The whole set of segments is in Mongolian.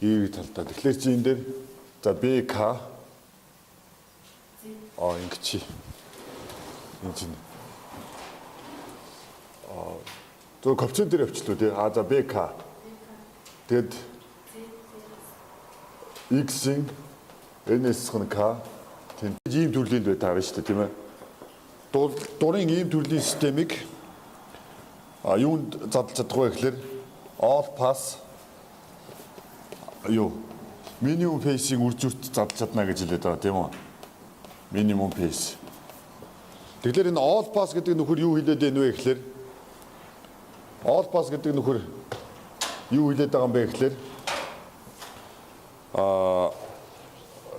И талдаа. Тэгэхээр чи энэ дээр за БК ингэж чи энэ чинь зөв коэффициент дээр явчлаа тий. За БК. Тэгэд X-ийн N-ийн K тийм ийм төрлийн бай таарна шүү дээ тийм ээ. Дурын ийм төрлийн системийг юунд задлж чадахгүй гэхээр all pass минимум pace-ийг үржүүлэлт задлж чадна гэж хэлээд байгаа тийм үү? Минимум pace. Тэгэхээр энэ all pass гэдэг нөхөр юу хэлээд байна вэ гэхээр all pass гэдэг нөхөр юу хэлээд байгаа юм бэ гэхээр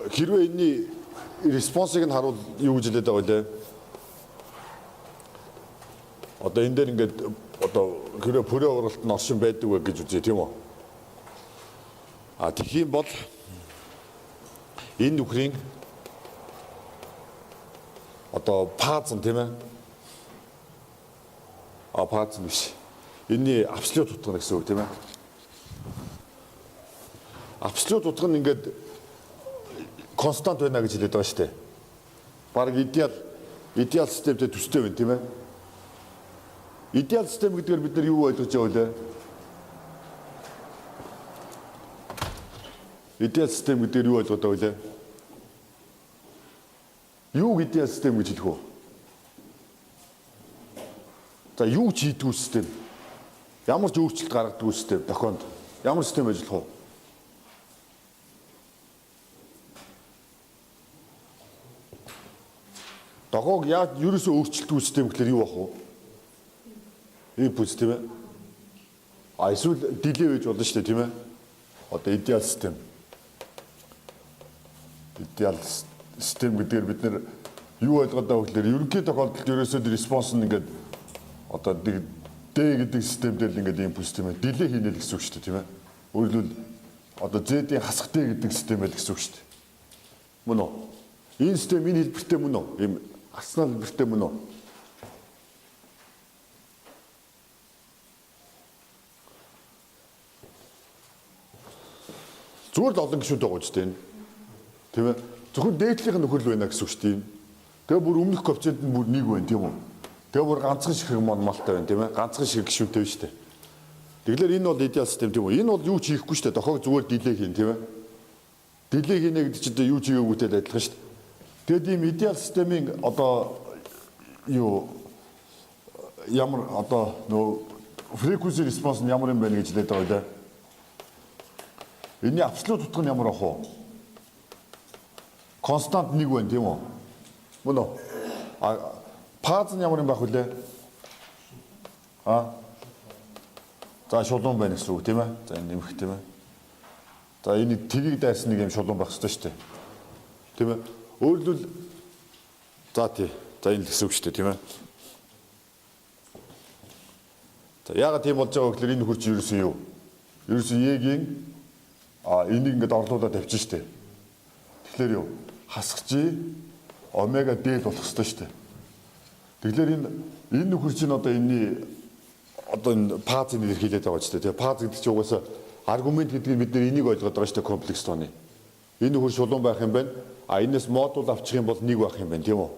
хэрвээ энэний респонсыг нь харуул юу гэж хэлээд байгаа вэ? Одоо энэ дээр ингээд одоо хэрвээ бүрээ уралт нь оршин байдаг вэ гэж үзье тийм үү? Тэгэх юм бол энэ нөхрийн одоо паз нь тийм ээ? Паз нь биш. Энэний абсолют утга гэсэн үг тийм ээ? Абсолют утга нь ингээд констант байна гэж хэлээд байгаа шүү дээ. Бараг идеал системтэй төстэй байна тийм ээ? Идеал систем гэдгээр бид нар юу ойлгож байгаа вэ? Идеал систем гэдгээр юу ойлгоод байгаа вэ? Юу идеал систем гэж хэлэх вэ? За юу ч хийдгүү систем. Ямар ч өөрчлөлт гаргадаггүй систем тохионд ямар систем ажиллах вэ? Дохоог яаж ерөөсөө өөрчлөлтгүй систем гэхэлэр юу ах вэ? Импульс тийм ээ. Эсвэл дилей байж болно шүү дээ тийм ээ. Одоо идеал систем. Идеал систем гэдгээр бид нэр юу ойлгоод байгаа гэхээр ерөнхий тохиолдолд ерөөсөө респонс нь ингээд одоо D гэдэг систем дээр л ингээд импульс тийм ээ. Дилей хийнэ л гэсэн үг шүү дээ тийм ээ. Өөрөлдвөл одоо Z-ийн хасах D гэдэг систем байл гэсэн үг шүү дээ. Мөн үү? Энэ систем энэ хэлбэртэй мөн үү? Ийм арсенал хэлбэртэй мөн үү? Зүгээр л олон гişүүд байгаа ч тийм. Тийм ээ. Зөвхөн дээдлийнх нь нөхөрл байна гэсэн үг шүү дээ. Тэгээ бүр өмнөх коэффициент нь бүр 1 байна тийм үү? Тэгээ бүр ганцхан шиг малтай байна тийм ээ. Ганцхан шиг гişүүнтэй байна шүү дээ. Тэгэхээр энэ бол идеал систем тийм үү? Энэ бол юу ч хийхгүй шүү дээ. Дохоог зүгээр дилей хийн тийм ээ. Дилей хийнэ гэдэг чинь юу ч хийгээгүй адилхан шүү дээ. Тэгээд ийм идеал системийн одоо ямар одоо нөө frequency response нь ямар юм байна гэж хэлээд байгаа үү? Энэний абсолют утга нь ямар ах вэ? Констант 1 байна тийм үү? Мөн үү? Паз нь ямар юм байх вүлээ? За шулуун байна гэсэн үг тийм ээ? За энэ нэмэх тийм ээ? За энэ тгийг дайсан нэг юм шулуун байх хэрэгтэй шүү дээ. Тийм ээ? Өөрөлдвөл за тий. За энэ л гэсэн үг шүү дээ тийм ээ? За яагаад тийм болж байгаа гэхээр энэ хурц ерөөсөө юу? Ерөөсөө Е-гийн энийг ингээд орлуулад тавьчих штэ. Тэгэхээр юу? Хасах G омега D болох ёстой штэ. Тэгэхээр энэ нөхөр чинь одоо энэ пазыг илэрхийлээд байгаа ч тийм. Паз гэдэг чинь угаасаа аргумент гэдэг нь бид нар энийг ойлгоод байгаа штэ комплекс тооны. Энэ нөхөр шулуун байх юм байна. Энэс модуль авчих юм бол 1 байх юм байна тийм үү?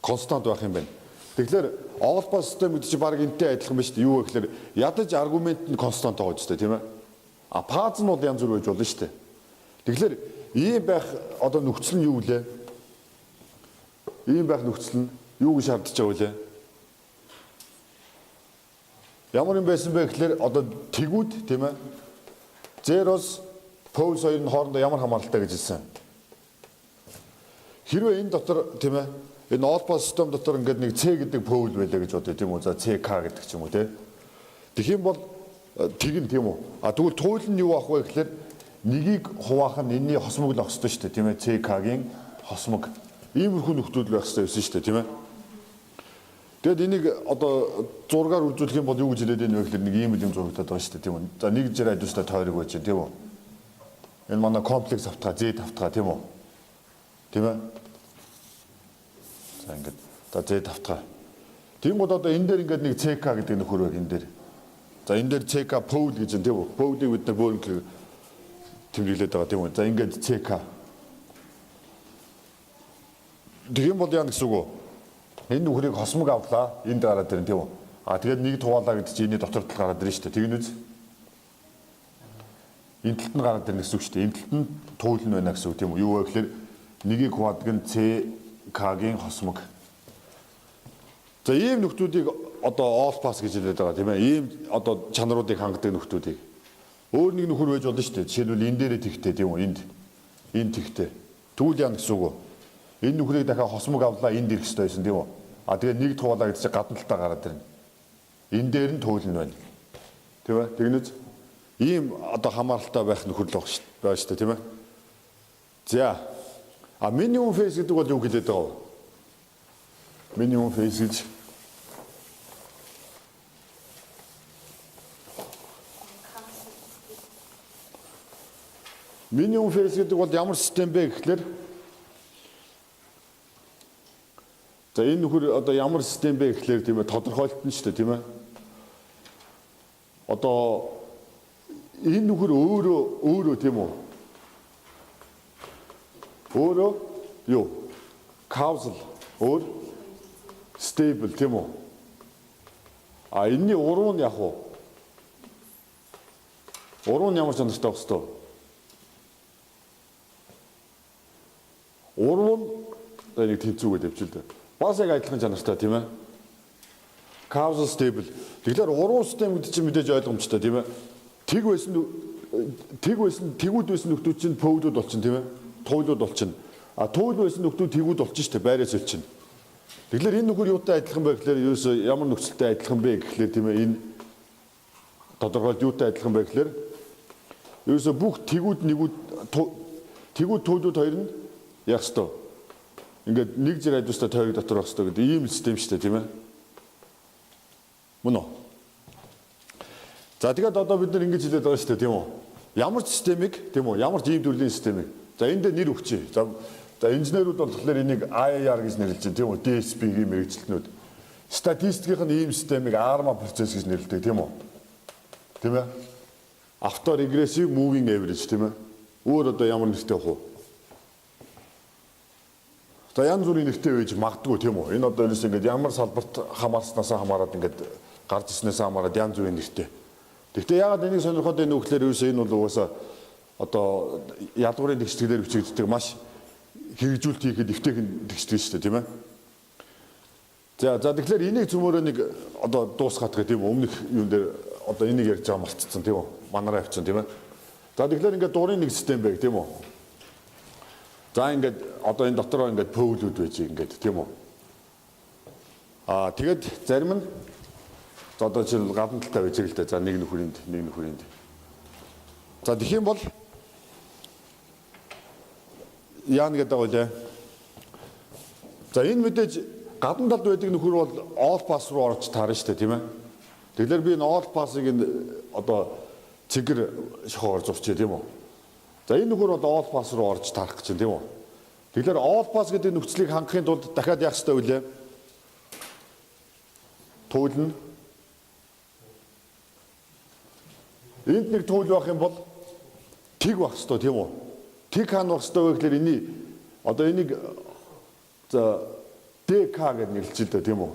Констант байх юм байна. Тэгэхээр all pass систем гэдэг чинь баг энэтэй адилхан байна штэ. Юу вэ гэхээр ядаж аргумент нь констант байгаа ч тийм ээ. Паз нь бол янз бүр байж болно шүү дээ. Тэгэхээр ийм байх одоо нөхцөл нь юу вэ? Ийм байх нөхцөл нь юу гэж шаардж байгаа вэ? Ямар юм байсан бэ гэхээр одоо тэгүүд тийм ээ. Зероос Pose хоёрын хоорондоо ямар хамааралтай гэж хэлсэн. Хэрвээ энэ дотор тийм ээ энэ all pass систем дотор ингээд нэг C гэдэг pole байлаа гэж бодъё тийм үү? За CK гэдэг ч юм уу тийм. Тэгэх юм бол тэгнэ тийм үү? Тэгвэл туйл нь юу ах вэ гэхээр нэгийг хуваах нь энэний хосмог л ах ёстой шүү дээ тийм ээ? CK-гийн хосмог. Иймэрхүү нөхцөл байх ёстой байсан шүү дээ тийм ээ? Тэгэд энийг одоо зургаар үзүүлэх юм бол юу гэж хэлээд байна вэ гэхээр нэг ийм юм зурагдаад байгаа шүү дээ тийм үү? За нэг жир адилштай тойрог байж тийм үү? Энэ манай комплекс автгаа Z автгаа тийм үү? Тийм ээ? За ингээд за Z автгаа. Тийм бол одоо энэ дээр ингээд нэг CK гэдэг нөхөр байх энэ дээр. За энэ дээр CK Pool гэж тийм үү? Pool-ийг бид нар бөөн тэмдэглээд байгаа тийм үү? За ингээд CK. Тэгэн бол яа гэсэн үг вэ? Энэ нүхрийг хосмог авлаа. Энд гараад ирэн тийм үү? А тэгээд нэг туваалаа гэдэг чинь энэ дотор тал гараад ирэн шүү дээ. Тэгэн үз. Энэ талд нь гараад ирэн гэсэн үг шүү дээ. Энэ талд нь туул нь байна гэсэн үг тийм үү? Юу вэ гэхээр нэгийг хуваадаг нь CK-гийн хосмог. За ийм нөхдүүдийг одоо all pass гэж хэлээд байгаа тийм ээ. Ийм одоо чанаруудыг хангадаг нөхдүүдийг. Өөр нэг нөхөр байж болно шүү дээ. Жишээлбэл энэ дээрээ тэгтэй тийм үү? Энд тэгтэй. Тэгвэл яа гэсэн үг вэ? Энэ нөхрийг дахиад хосмог авлаа энд ирэх хэрэгтэй байсан тийм үү? А тэгээд нэг туулаа гэдэг чинь гадна талтаа гараад ирнэ. Энэ дээр нь туул нь байна. Тийм ээ? Тэгнэз ийм одоо хамааралтай байх нөхөр л байна шүү дээ тийм ээ. За. А minimum phase гэдэг бол юу хэлээд байгаа вэ? Minimum phase гэж minimum phase гэдэг бол ямар систем бэ гэхлээр за энэ нөхөр одоо ямар систем бэ гэхлээр тийм ээ тодорхойлтон шүү дээ тийм ээ. Одоо энэ нөхөр өөрөө тийм үү? Өөрөө юу? Causal өөр stable тийм үү? А энэний уруу нь яг уу? Уруу нь ямар чанартай байх хэвээр? Уруу нь нэг тэнцүүгээд явж л дээ. Бас яг адилхан чанартай тийм ээ. Causal stable. Тэгэхээр уруу систем гэдэг чинь мэдээж ойлгомжтой тийм ээ. Тэгүүд байсан нөхдүүд чинь пөвлүүд болчихно тийм ээ. Туйлууд болчихно. А туйл байсан нөхдүүд тэгүүд болчихно шүү дээ. Байраа сэлчихнэ. Тэгэхээр энэ нөхөр юутай адилхан бэ гэхээр ерөөсөө ямар нөхцөлтэй адилхан бэ гэхлээр тийм ээ энэ тодорхойлт юутай адилхан бэ гэхлээр ерөөсөө бүх тэгүүд туйлууд хоёр нь яах ёстой. Ингээд нэг зэрэг радиустай тойрог дотор байх ёстой гэдэг ийм систем шүү дээ тийм ээ. Мөн үү? За тэгээд одоо бид нар ингэж хэлээд байгаа шүү дээ тийм үү? Ямар ч системийг тийм үү? Ямар ч ийм төрлийн системийг. За энд дээр нэр өгчээ. За инженерүүд бол тэгэхээр энийг IAR гэж нэрлэж байна тийм үү? DSP-ийн мэргэжилтнүүд. Статистикийн ийм системийг ARMA процесс гэж нэрлэдэг тийм үү? Тийм ээ? Auto regressive moving average тийм ээ? Өөр одоо ямар нэртэй байх вэ? За янз бүрийн нэртэй байж магадгүй тийм үү? Энэ одоо ерөөс ингээд ямар салбарт хамаарснасаа хамаарат ингээд гарч ирснээс хамаарат янз бүрийн нэртэй. Гэхдээ яагаад энийг сонирхоод байна вэ гэхээр ерөөсөө энэ бол угаасаа одоо ядуурын тэгшлэгээр бичигддэг маш хэрэгжүүлэлт хийхэд эвтэйхэн тэгшлэг шүү дээ тийм ээ. За тэгэхээр энийг цөмөрөө нэг одоо дуусгаад гэх тийм үү? Өмнөх юун дээр одоо энийг ярьж байгаа мартцсан тийм үү? Манараа авчихсан тийм ээ. За тэгэхээр ингээд дуурын нэг систем байг тийм үү? За ингээд одоо энэ дотороо ингээд пөвлүүд байж ингээд тийм үү? Аа тэгээд зарим нь одоо жишээл гадна талтай байж байгаа л да. За нэг нөхөринд. За тэгэх юм бол яана гэдэг байлаа. За энэ мэдээж гадна талд байдаг нөхөр бол all pass руу орж таарна шүү дээ тийм ээ. Тэгэхээр би энэ all pass-ыг одоо цэгэр шохоор зурчээ тийм үү. За энэ нөхөр бол all pass руу орж таарах гэж байна тийм үү. Тэгэхээр all pass гэдэг нөхцөлийг хангахын тулд дахиад яах ёстой вэ? Туул нь энд нэг туул байх юм бол тэг байх ёстой тийм үү? Тэг хаана байх ёстой вэ гэхээр энийг за ДК гэж нэрлэж л дээ тийм үү?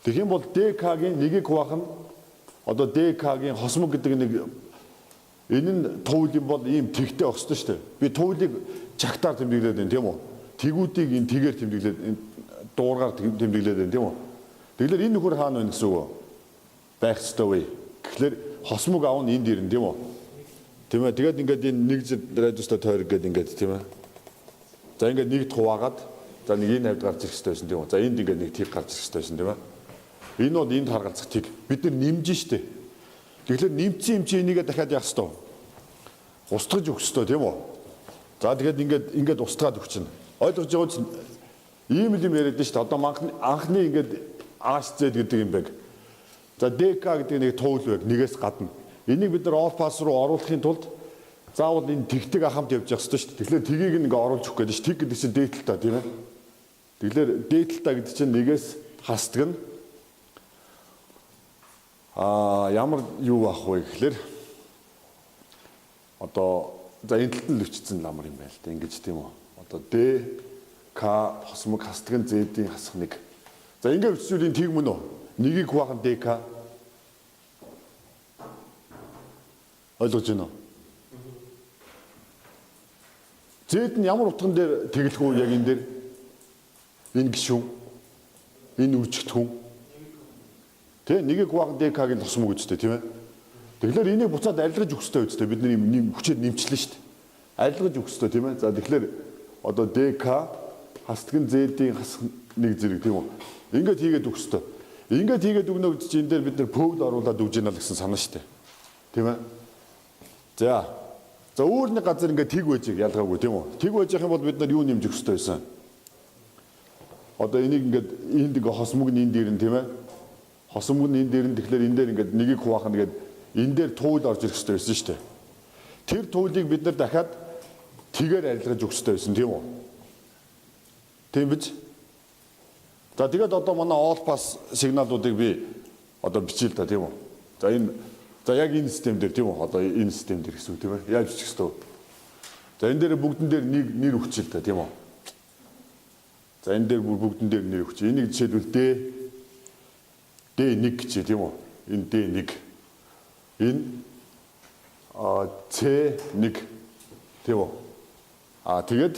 Тэгэх юм бол ДК-гийн нэгийг хуваах нь одоо ДК-гийн хосмог гэдэг нэг энэ нь туул юм бол ийм тэгтэй байх ёстой шүү дээ. Би туулыг чагтаар тэмдэглээд байна тийм үү? Тэгүүдийг энэ тэгээр тэмдэглээд энэ дуургаар тэмдэглээд байна тийм үү? Тэгэхээр энэ нөхөр хаана байна гэсэн үг вэ? Байх ёстой вэ? Тэгэхээр хосмог аав нь энд ирнэ тийм үү? Тийм ээ. Тэгээд ингээд энэ нэг радиустай тойрог гэдэг ингээд тийм ээ. За ингээд нэгд хуваагаад за нэг энэ хавьд гарч ирэх ёстой байсан тийм үү? За энд ингээд нэг тийг гарч ирэх ёстой байсан тийм ээ. Энэ бол энд харгалзах тийг бид нар нэмж штэ. Тэгэхээр нэмсэн юм чи энийгээ дахиад яах ёстой? Устгаж өгөх ёстой тийм үү? За тэгээд ингээд устгаад өгч чинь. Ойлгож байгаа чинь ийм юм яриад нь штэ. Одоо анхны ингээд ASZ гэдэг юм байг. За ДК гэдэг нэг туул байг нэгээс гадна. Энийг бид нар all pass руу оруулахын тулд заавал энэ тэгтэг хамт явж явах ёстой шүү дээ. Тэгэхээр тгийг ингээ оруулж өгөх гэдэг чинь тэг гэдэг чинь дээдлтаа тийм ээ. Тэгэхээр дээдлтаа гэдэг чинь нэгээс хасдаг нь Ямар юу ах вэ гэхлээр одоо за энэ талд нь лөвчсөн ламар юм байл та ингэж тийм үү. Одоо Д К хосмог хасдагын Z-ийн хасах 1. За ингэ бичвэл энэ тэг мөн үү? Нэгийг хуваах нь ДК. Ойлгож байна уу? Z нь ямар утган дээр тэглэх үү яг энэ дээр? Энэ гişүүн. Энэ үржигдэхүүн. Тэ нэгийг хуваах ДК-гийн тосмог үстэй тийм ээ. Тэгэхээр энийг буцаад арилгаж өгөх хэрэгтэй үстэй. Бид нэг хүчээр нэмчлээ шүү дээ. Арилгаж өгөх хэрэгтэй тийм ээ. За тэгэхээр одоо ДК хасдагын Z-ийн хасах 1 зэрэг тийм үү? Ингээд хийгээд өгөх хэрэгтэй. Ингээд хийгээд өгнө гэж чинь энэ дээр бид нэр пөөгл оруулаад өгж яана л гэсэн санаа шүү дээ. Тийм ээ. За өөр нэг газар ингээд тэг байж ялгаагүй тийм үү? Тэг байж явах юм бол бид нар юу нэмж өгөх хэрэгтэй байсан? Одоо энийг ингээд энд ингээд хосмог нь энэ дээр нь тийм ээ. Хосмог нь энэ дээр нь тэгэхээр энэ дээр ингээд нэгийг хуваах нь гээд энэ дээр туул орж ирэх хэрэгтэй байсан шүү дээ. Тэр туулийг бид нар дахиад тэгээр арилгаж өгөх хэрэгтэй байсан тийм үү? Тийм биз? За тэгээд одоо манай all pass сигналуудыг би одоо бичээл та тийм үү? За яг энэ систем дээр тийм үү? Одоо энэ систем дээр гэсэн үг тийм ээ? Яаж бичих ёстой вэ? За энэ дээр бүгдэн дээр нэр өгчээл та тийм үү? За энэ дээр бүгдэн дээр нэр өгч. Энийг жишээлбэл D1 гэж тийм үү? Энэ D1. Энэ C1 тийм үү? Тэгээд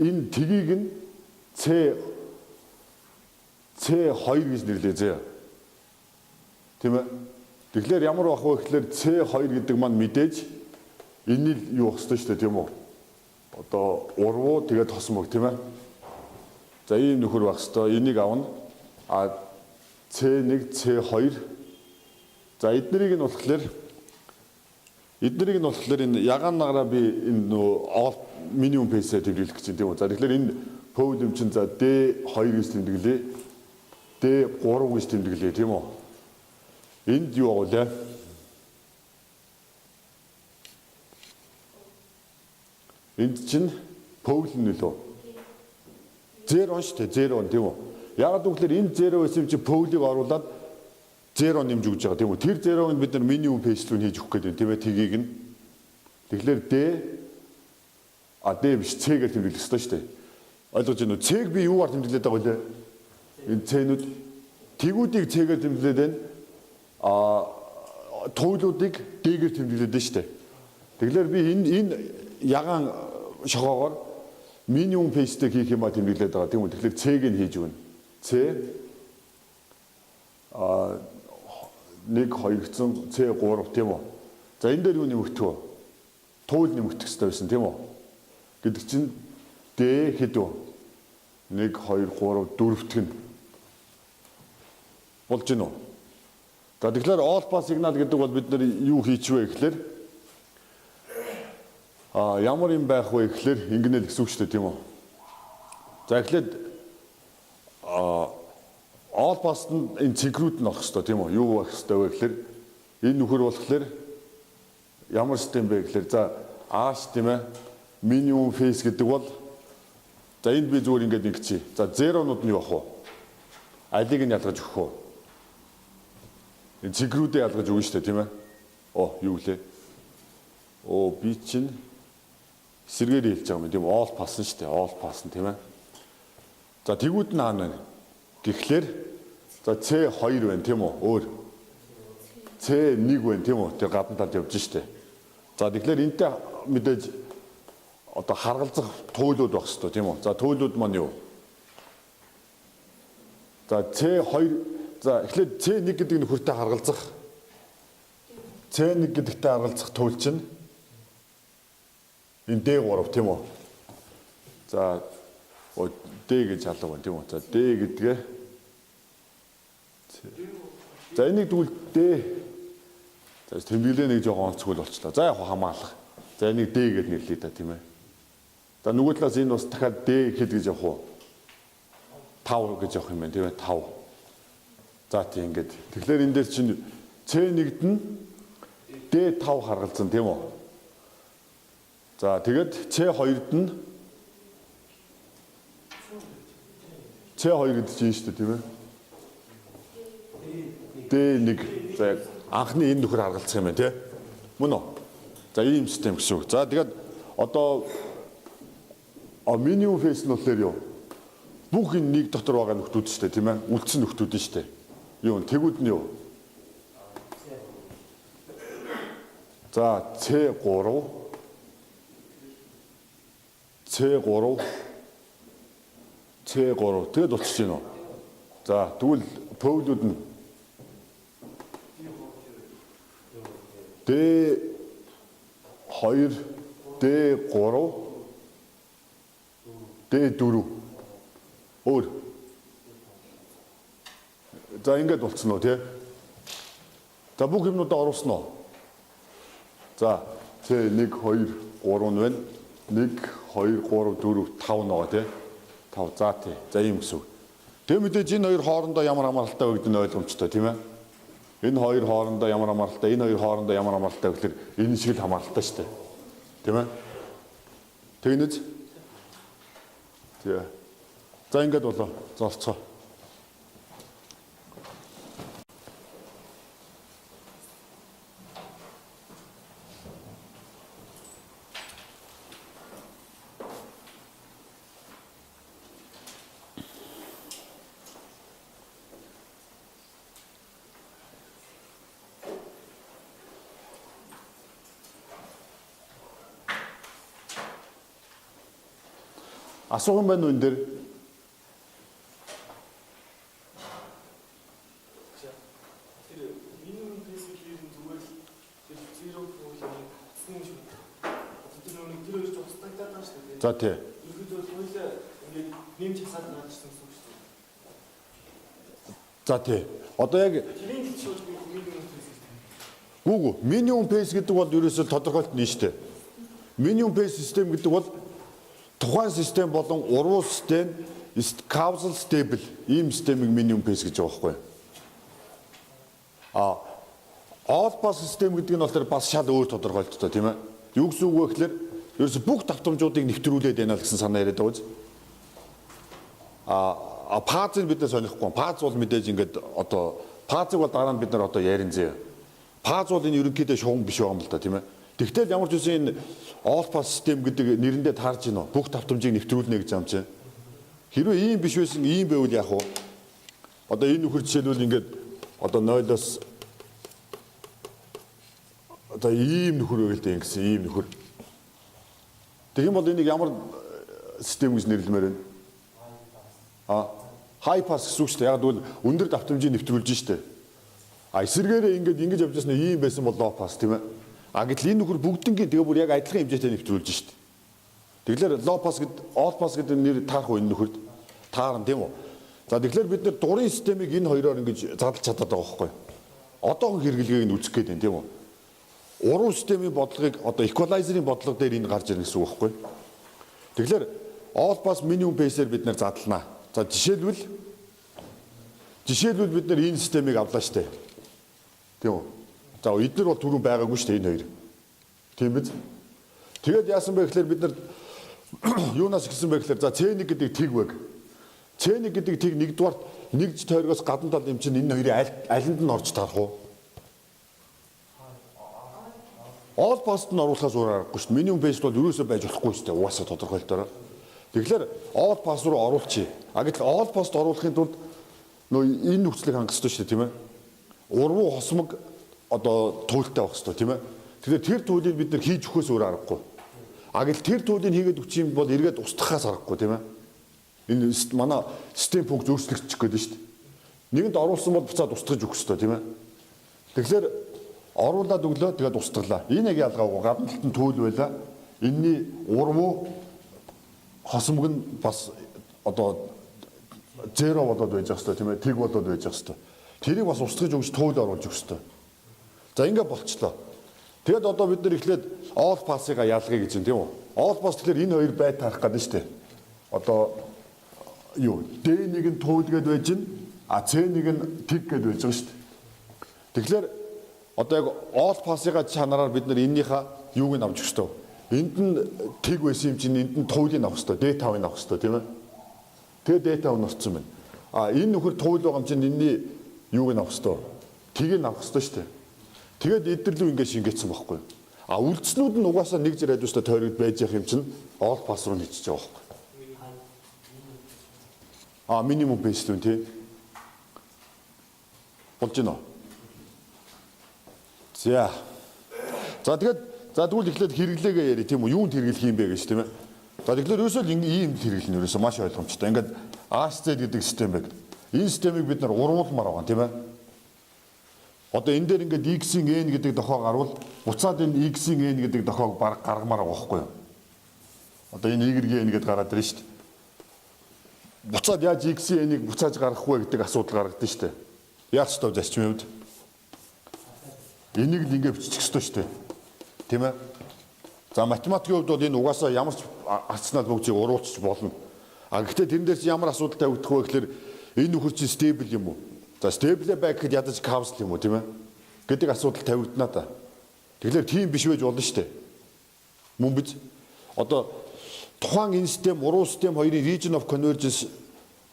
энэ тгийг нь C2 гэж нэрлэе зэ. Тийм ээ. Тэгэхээр ямар бах вэ гэхээр C2 гэдэг маань мэдээж энэ л юу болох ёстой шүү дээ тийм үү? Одоо урвуу тэгээд тосмог тийм ээ. За ийм нөхөр байх ёстой. Энийг авна. C1, C2. За эднэрийг нь болохоор энэ ягаанаараа би энэ нөө минимум пейсээр тэмдэглэх гэж тийм үү. За тэгэхээр энэ пөөл юм чинь за D2 гэж тэмдэглэе. D3 гэж тэмдэглэе тийм үү. Энд юу агуулаа? Энд чинь пөөл нь нөлөө. 0 шүү дээ 0 тийм үү. Яагаад гэвэл энэ 0 байсан чинь пөөлийг оруулаад 0 нэмж өгч байгаа тийм үү. Тэр 0-ыг бид нар минимум пейс руу хийж өгөх гэдэг тийм ээ тгийг нь. Тэгэхээр D биш C-гээр тэмдэглэх ёстой шүү дээ. Ойлгож байна уу? C-г би юугаар тэмдэглээд байгаа вэ? Энэ C-нүүд тэгүүдийг C-гээр тэмдэглээд байна. Туйлуудыг D-гээр тэмдэглээд байна шүү дээ. Тэгэхээр би энэ ягаан шогоогоор минимум пейстэй хийх юм а тэмдэглээд байгаа тийм үү. Тэгэхээр C-г нь хийж өгнө. C 1 2 гэсэн C3 тийм үү. За энэ дээр юу нэмэгдэх вэ? Туйл нэмэгдэх хэрэгтэй байсан тийм үү? Гэдэг чинь D хэд вэ? 1 2 3 4-т нь болж гинэ үү? За тэгэхээр all pass signal гэдэг бол бид нар юу хийчихвэ гэхээр ямар юм байх вэ гэхээр ингэнэ л гэсэн үг шүү дээ тийм үү? За эхлээд all pass энэ цэгрүүд нь орох хэрэгтэй тийм үү? Юу байх хэрэгтэй вэ гэхээр энэ нөхөр болохоор ямар систем бэ гэхээр за H тийм ээ минимум phase гэдэг бол за энд би зүгээр ингэж ингэчээ. За 0-нууд нь юу ах вэ? Алийг нь ялгаж өгөх үү? Энэ цэгрүүдээ ялгаж өгнө шүү дээ тийм ээ? Юу гэлээ? Би чинь эсэргээр хэлж байгаа юм тийм all pass нь шүү дээ. All pass нь тийм ээ? За тэгүүд нь хаана вэ? Гэхдээ за C2 байна тийм үү? Өөр C1 байна тийм үү? Тэр гадна талд явж штэ. За тэгэхээр энтэй мэдээж одоо харгалзах туйлууд байх хэвээр тийм үү? За туйлууд маань юу? За C2 за эхлээд C1 гэдэг нөхөртэй харгалзах C1 гэдэгтэй харгалзах туйл чинь энэ D3 тийм үү? За D гэж алга байна тийм үү? За D гэдгээ за энийг тэгвэл D за тэмдэглээ нэг жоохон онцгой болчлаа. За яг хамаалах. За энийг D гэж нэрлэе та тийм ээ. За нөгөө талаас энэ бас дахиад D хэд гэж явах уу? 5 гэж явах юм байна тийм ээ 5. За тийм ингээд. Тэгэхээр энэ дээр чинь C1-д нь D5 харгалзсан тийм үү? За тэгээд C2-д нь C2 гэдэг чинь шүү дээ тийм ээ. D1 за яг анхны энэ нөхөр харгалцах юм байна тий. Мөн үү? За ийм систем гэсэн үг. За тэгээд одоо минимум фейс нь болохоор юу? Бүх энэ нэг дотор байгаа нөхдүүд шүү дээ, тийм ээ? Үлдсэн нөхдүүд нь шүү дээ. Юу тэгүүд нь юу? За C3 тэгээд болчих чинь үү? За тэгвэл пөвлүүд нь D2 D3 D4 өөр. За ингэж болцсон уу тий? За бүх юмнуудаа оруулсан уу? За C1 2 3 нь байна. 1 2 3 4 5 нөгөө тий? 5 за тий. За ийм гэсэн үг. Тэгээ мэдээж энэ хоёр хоорондоо ямар хамааралтай вэ гэдэг нь ойлгомжтой тийм ээ. Энэ хоёр хоорондоо ямар хамааралтай, энэ хоёр хоорондоо ямар хамааралтай гэхээр энэ шиг л хамааралтай шүү дээ. Тийм ээ. Тэгнэж. Тэгээ. За ингэж болоо. За олцгоо. Асуух юм байна уу энэ дээр? За тий. За тий. Одоо яг Гүүг минимум пейс гэдэг бол ерөөсөө тодорхойлт нь шүү дээ. Минимум пейс систем гэдэг бол тухайн систем болон урвал систем causal stable ийм системийг минимум пейс гэж байгаа байхгүй. All pass систем гэдэг нь болохоор бас шал өөр тодорхойлттой тийм ээ. Юу гэсэн үг вэ гэхээр ерөөсө бүх давтамжуудыг нэвтрүүлээд байна л гэсэн санаа яриад байгаа биз. Пазыг бид нэ сонихгүй. Паз бол мэдээж ингээд одоо пазыг бол дараа нь бид нар одоо ярин зэ. Паз бол энэ ерөнхийдөө шугам биш байгаа юм л да тийм ээ. Тэгтэл ямар ч үсэн энэ all pass систем гэдэг нэрэндээ таарж гинөө. Бүх давтамжийг нэвтрүүлнэ гэж юм чинь. Хэрвээ ийм биш байсан ийм байвал яах вэ? Одоо энэ нөхөр жишээлбэл ингээд одоо 0-оос одоо ийм нөхөр байл дээ гэсэн ийм нөхөр. Тэгэх юм бол энийг ямар систем гэж нэрлэмээр байна? High pass гэсэн үг шүү дээ. Яг бол өндөр давтамжийг нэвтрүүлж штэ. Эсэргээрээ ингэж явж яснаа ийм байсан бол low pass тийм ээ. Гэтэл энэ нөхөр бүгднгийн тэгээ бүр яг адилхан хэмжээтэй нэвтрүүлж штэ. Тэгэхээр low pass гэд all pass гэдэг нэр таарах уу энэ нөхөрд таарна тийм үү? За тэгэхээр бид нэр дурын системийг энэ хоёроор ингэж задлж чадаад байгаа байхгүй. Одоогийн хэрэглэгийг нь үзэх гээд байна тийм үү? Уруу системийн бодлогыг одоо equalizer-ийн бодлого дээр энэ гарч ирнэ гэсэн үг байхгүй. Тэгэхээр all pass minimum pace-ээр бид нэр задлнаа. За жишээлбэл бид нэр энэ системийг авлаа штэ. Тийм үү? За эдгээр бол түрүү байгаагүй штэ энэ хоёр. Тийм биз? Тэгээд яасан бэ гэхээр бид нар юунаас гисэн бэ гэхээр за C1 гэдэг тэг баг. C1 гэдэг тэг нэгдүгээр нэгж тойргоос гадна тал юм чинь энэ хоёрын алинд нь орж тарах уу? All pass-д нь оруулахаас өөр аргагүй шүү дээ. Minimum pace бол ерөөсөө байж болохгүй шүү дээ. Угаасаа тодорхойлтоор. Тэгэхээр all pass руу оруулчих. Гэтэл all pass-д оруулахын тулд нөө энэ нөхцөлийг хангах хэрэгтэй шүү дээ, тийм ээ. Урвуу хосмог одоо туйлтай байх хэрэгтэй, тийм ээ. Тэгэхээр тэр туйлыг бид нар хийж өгөхөөс өөр аргагүй. Гэтэл тэр туйлыг хийгээд өгчих юм бол эргээд устгахаас аргагүй, тийм ээ. Энэ манай систем функц өөрчлөгдчих гээд шүү дээ. Нэгэнд оруулсан бол буцаад устгаж өгөх хэрэгтэй, тийм ээ. Тэгэхээр оруулаад өглөө тэгээд устгалаа. Энэ яг ялгаагүй гадна талд нь туйл байла. Энийний урвуу хосмог нь бас одоо 0 болоод байж байгаа тийм ээ. Тэг болоод байж байгаа. Тэрийг бас устгаж өгч туйл оруулж өгөх хэрэгтэй. За ингэ болчлоо. Тэгэд одоо бид нар эхлээд all pass-ыг ялгая гэж юм тийм үү? All pass тэгэхээр энэ хоёр бай тарах гэдэг нь шүү дээ. Одоо юу D1 нь туйл гээд байж гин C1 нь тэг гээд байж байгаа шүү дээ. Тэгэхээр одоо яг all pass-ыг чанараар бид нар эннийхээ юуг нь авч өгч төө. Энд нь тэг байсан юм чинь энд нь туйлыг авах хэрэгтэй. D5-ыг авах хэрэгтэй тийм ээ. Тэгээ D5 нь орцсон байна. Энэ нөхөр туйл байгаа юм чинь энэний юуг нь авах хэрэгтэй. тгийг авах хэрэгтэй шүү дээ. Тэгээд эдэрлүү ингэ шингээсэн байхгүй юу? А үлдснүүд нь угаасаа 1 радиустай тойрогд байж явах юм чинь all pass руу нийцэж байгаа байхгүй юу? Минимум бейслүүн тий. Болж гинөө. За тэгвэл эхлээд хэрэглээгээ яри тийм үү? Юунд хэрэглэх юм бэ гэж тийм ээ. За тэгэхээр ерөөсөө л ийм хэрэглэн ерөөсөө маш ойлгомжтой. Ингээд ASZ гэдэг систем байна. Энэ системийг бид нар ургуулмаар байгаа тийм ээ. Одоо энэ дээр ингээд x-ийн n гэдэг дохоо гарвал буцаад энэ x-ийн n гэдэг дохоог бараг гаргамаар байгаа байхгүй юу? Одоо энэ y-ийн n гэдэг гараад ирж шүү дээ. Буцаад яаж x-ийн n-ийг буцааж гаргах вэ гэдэг асуудал гаргадсан шүү дээ. Яаж ч тав зарчмын хувьд энийг л ингээд бичих ёстой шүү дээ. Тийм ээ. За математикийн хувьд бол энэ угаасаа ямар ч арцнал бүгжийг уруулчих болно. Гэхдээ тэрэн дээр чи ямар асуудал тавигдах вэ гэхээр энэ нөхөр чи стейбл юм уу? За стейбл бай гэхэд ядаж капсул юм уу тийм ээ? Гэдэг асуудал тавигдана та. Тэгэхээр тийм биш байж болно шүү дээ. Мөн биз? Одоо тухайн энэ систем, уруу систем хоёрын region of convergence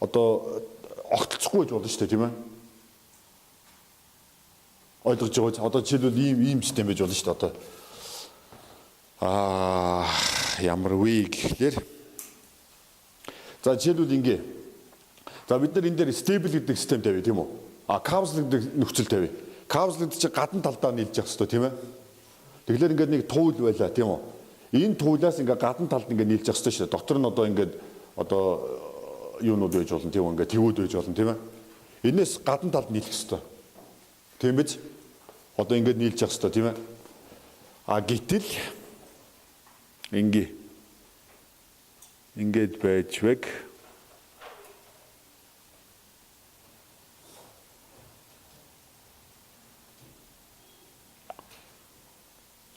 одоо огтлцохгүй байж болно шүү дээ тийм ээ? Ойлгож байгаа. Одоо жишээлбэл ийм систем байж болно шүү дээ одоо. Ямар вэ гэхлээр за жишээлбэл ингэ. За бид нар энэ дээр stable гэдэг систем тавья тийм үү? Capsule гэдэг нөхцөл тавья. Capsule гэдэг чинь гадна талдаа нийлж явах хэрэгтэй тийм ээ? Тэгэхээр ингээд нэг туул байлаа тийм үү? Энэ туулаас ингээд гадна талд ингээд нийлж явах хэрэгтэй шүү дээ. Дотор нь одоо ингээд одоо юунууд байж болно тийм үү? Ингээд твүүд байж болно тийм ээ? Энээс гадна талд нийлэх хэрэгтэй. Тийм биз? Одоо ингээд нийлж явах хэрэгтэй тийм ээ? Гэтэл ингээд байж weg.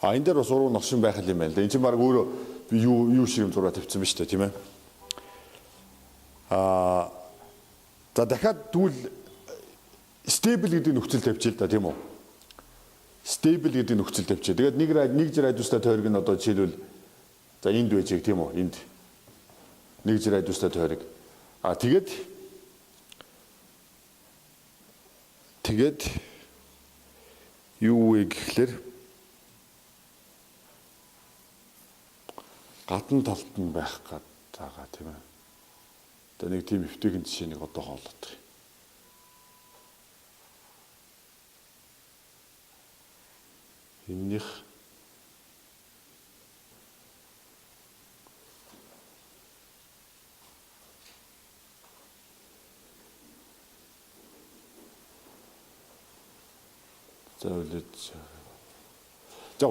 Энэ дээр бас уруу ногшин байх юм байна л да. Энэ чинь баг өөрөө юу шиг юм зураг тавьсан ба шүү дээ тийм ээ. За дахиад тэгвэл stable гэдэг нөхцөл тавьчих л да тийм үү? Stable гэдэг нөхцөл тавьчих. Тэгээд нэг радиустай тойрог нь одоо жишээлбэл за энд байж байгаа тийм үү? Энд 1 радиустай тойрог. Тэгээд юу вэ гэхлээр гадна талд нь байх гэдэг тийм ээ. Одоо нэг тийм эвтэйгэн жишээнийг одоо хоолоод байна. Энийх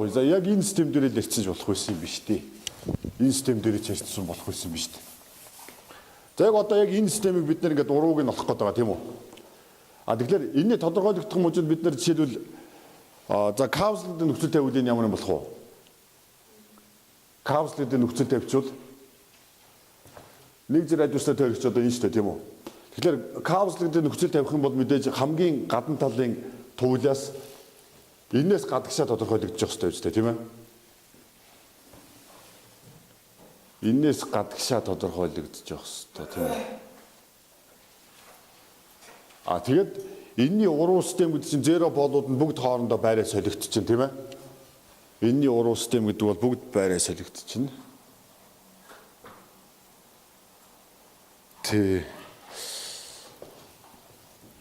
за яг энэ систем дээр л ярьсан ч болох байсан юм биш үү? Энэ систем дээр ч ярьсан болох байсан биш үү? За яг одоо яг энэ системийг бид нэр ингээд урууг нь олох гээд байгаа тийм үү? Тэгэхээр энэний тодорхойлогдох мужид бид нар жишээлбэл за capsule-д нөхцөл тавьвал энэ ямар юм болох вэ? Capsule-д нөхцөл тавьчвал 1 радиустай тойрогч одоо энэ шүү дээ тийм үү? Тэгэхээр capsule-д нөхцөл тавих юм бол мэдээж хамгийн гадна талын туулаас энээс гадагшаа тодорхойлогдож байгаа хэрэгтэй тийм ээ? Энээс гадагшаа тодорхойлогдож байгаа хэрэгтэй тийм ээ? Тэгээд энэний уруу систем гэдэг чинь зеро болууд нь бүгд хоорондоо байраа солигдчихэв тийм ээ? Энэний уруу систем гэдэг бол бүгд байраа солигдчихэв.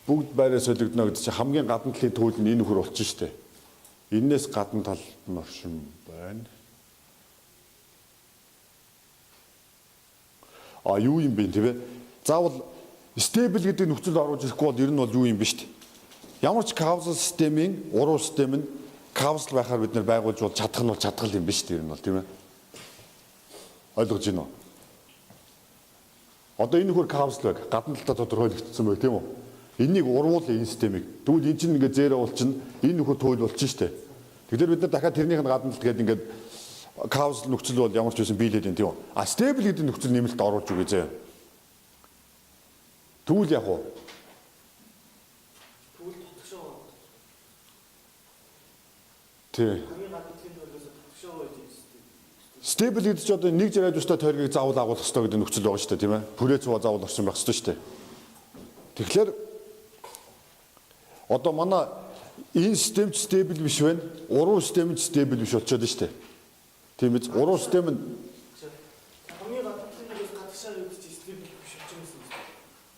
Бүгд байраа солигдно гэдэг чинь хамгийн гадна талын туул нь энэ нөхөр болчих штэ. Энээс гадна тал нь оршин байна. Юу юм бэ тийм ээ? Заавал stable гэдэг нөхцөл оруулж ирэхгүй бол ер нь бол юу юм бэ штэ. Ямар ч causal системийн уруу систем нь causal байхаар бид нэр байгуулж бол чадах нь бол чадгал юм биш тийм ер нь бол тийм ээ? Ойлгож байна уу? Одоо энэ нөхөр causal байг гадна талдаа тодорхойлогдсон байх тийм үү? Энийг урвуулъя энэ системийг. Тэгвэл эн чинь ингээд зеро болчихно. Энэ нөхөр туйл болчихно шүү дээ. Тэгэхээр бид нар дахиад тэрнийх нь гадна талд гээд ингээд causal нөхцөл бол ямар ч байсан биелээд байна тийм үү? Stable гэдэг нөхцөл нэмэлт оруулж үгүй зэ. Тэгвэл яг уу? Тэгвэл татгшаа. Тий. Хамгийн гадна талын төрөөс татгшаа байж юм. Stable гэдэг чинь одоо 1 радиустай тойргийг заавал агуулах хэрэгтэй гэдэг нөхцөл байгаа шүү дээ тийм ээ? Пүрээ цуваа заавал орсон байх хэрэгтэй шүү дээ. Тэгэхээр одоо манай Энэ систем ч стейбл биш байна. Уруу систем ч стейбл биш болчиход шүү дээ. Тийм биз? Уруу систем нь хамгийн гадагшаа нэгээс гадагшаа гэдэг чинь стейбл биш ч юм уу.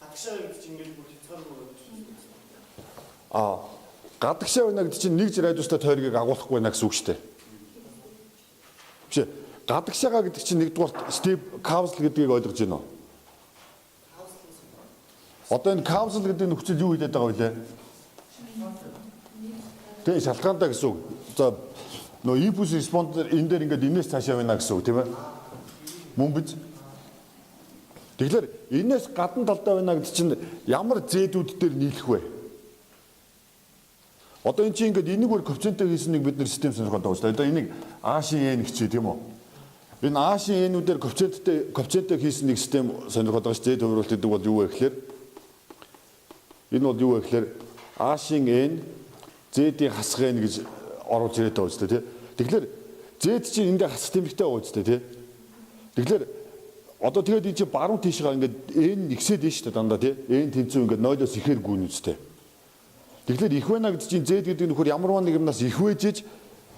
Гадагшаа гэдэг чинь ингээд бүр хязгаар мөрөд шүү. гадагшаа байна гэдэг чинь 1 радиустай тойргийг агуулахгүй байна гэсэн үг шүү дээ. Биш ээ. Гадагшаага гэдэг чинь нэгдүгээр степ капсул гэдгийг ойлгож байна уу? Одоо энэ капсул гэдэг нөхцөл юу хэлээд байгаа вэ? Тэгээ шалтгаантай гэсэн үг. За нөө импульс респондер энэ дээр ингээд энэс цаашаа байна гэсэн үг тийм ээ. Мөн биз? Тэгэхээр энэс гадна талдаа байна гэдэг чинь ямар зээдүүд дээр нийлэх вэ? Одоо энэ чинь ингээд энийг өөр коэффициентээр хийсэн нэг бид нэр систем сонирхоод байгаа шүү дээ. Одоо энийг А-шин N гэж тийм үү? Энэ А-шин N-үүдээр коэффициентээр хийсэн нэг систем сонирхоод байгаа шүү дээ. Төвөрөлт гэдэг бол юу вэ гэхээр энэ бол юу вэ гэхээр А-шин N Z-ийн хасах N гэж оруулж ирээд байгаа шүү дээ. Тэгэхээр Z чинь эндээ хасах тэмдэгтэй байгаа шүү дээ. Тэгэхээр одоо тэгээд энэ чинь баруун тийшээ ингээд N ихсээд нь шүү дээ дандаа тий. N тэнцүү ингээд 0-оос ихээр гүйн үстэй. Тэгэхээр их байна гэдэг чинь Z гэдэг нөхөр ямар нэг юмнаас их вэжж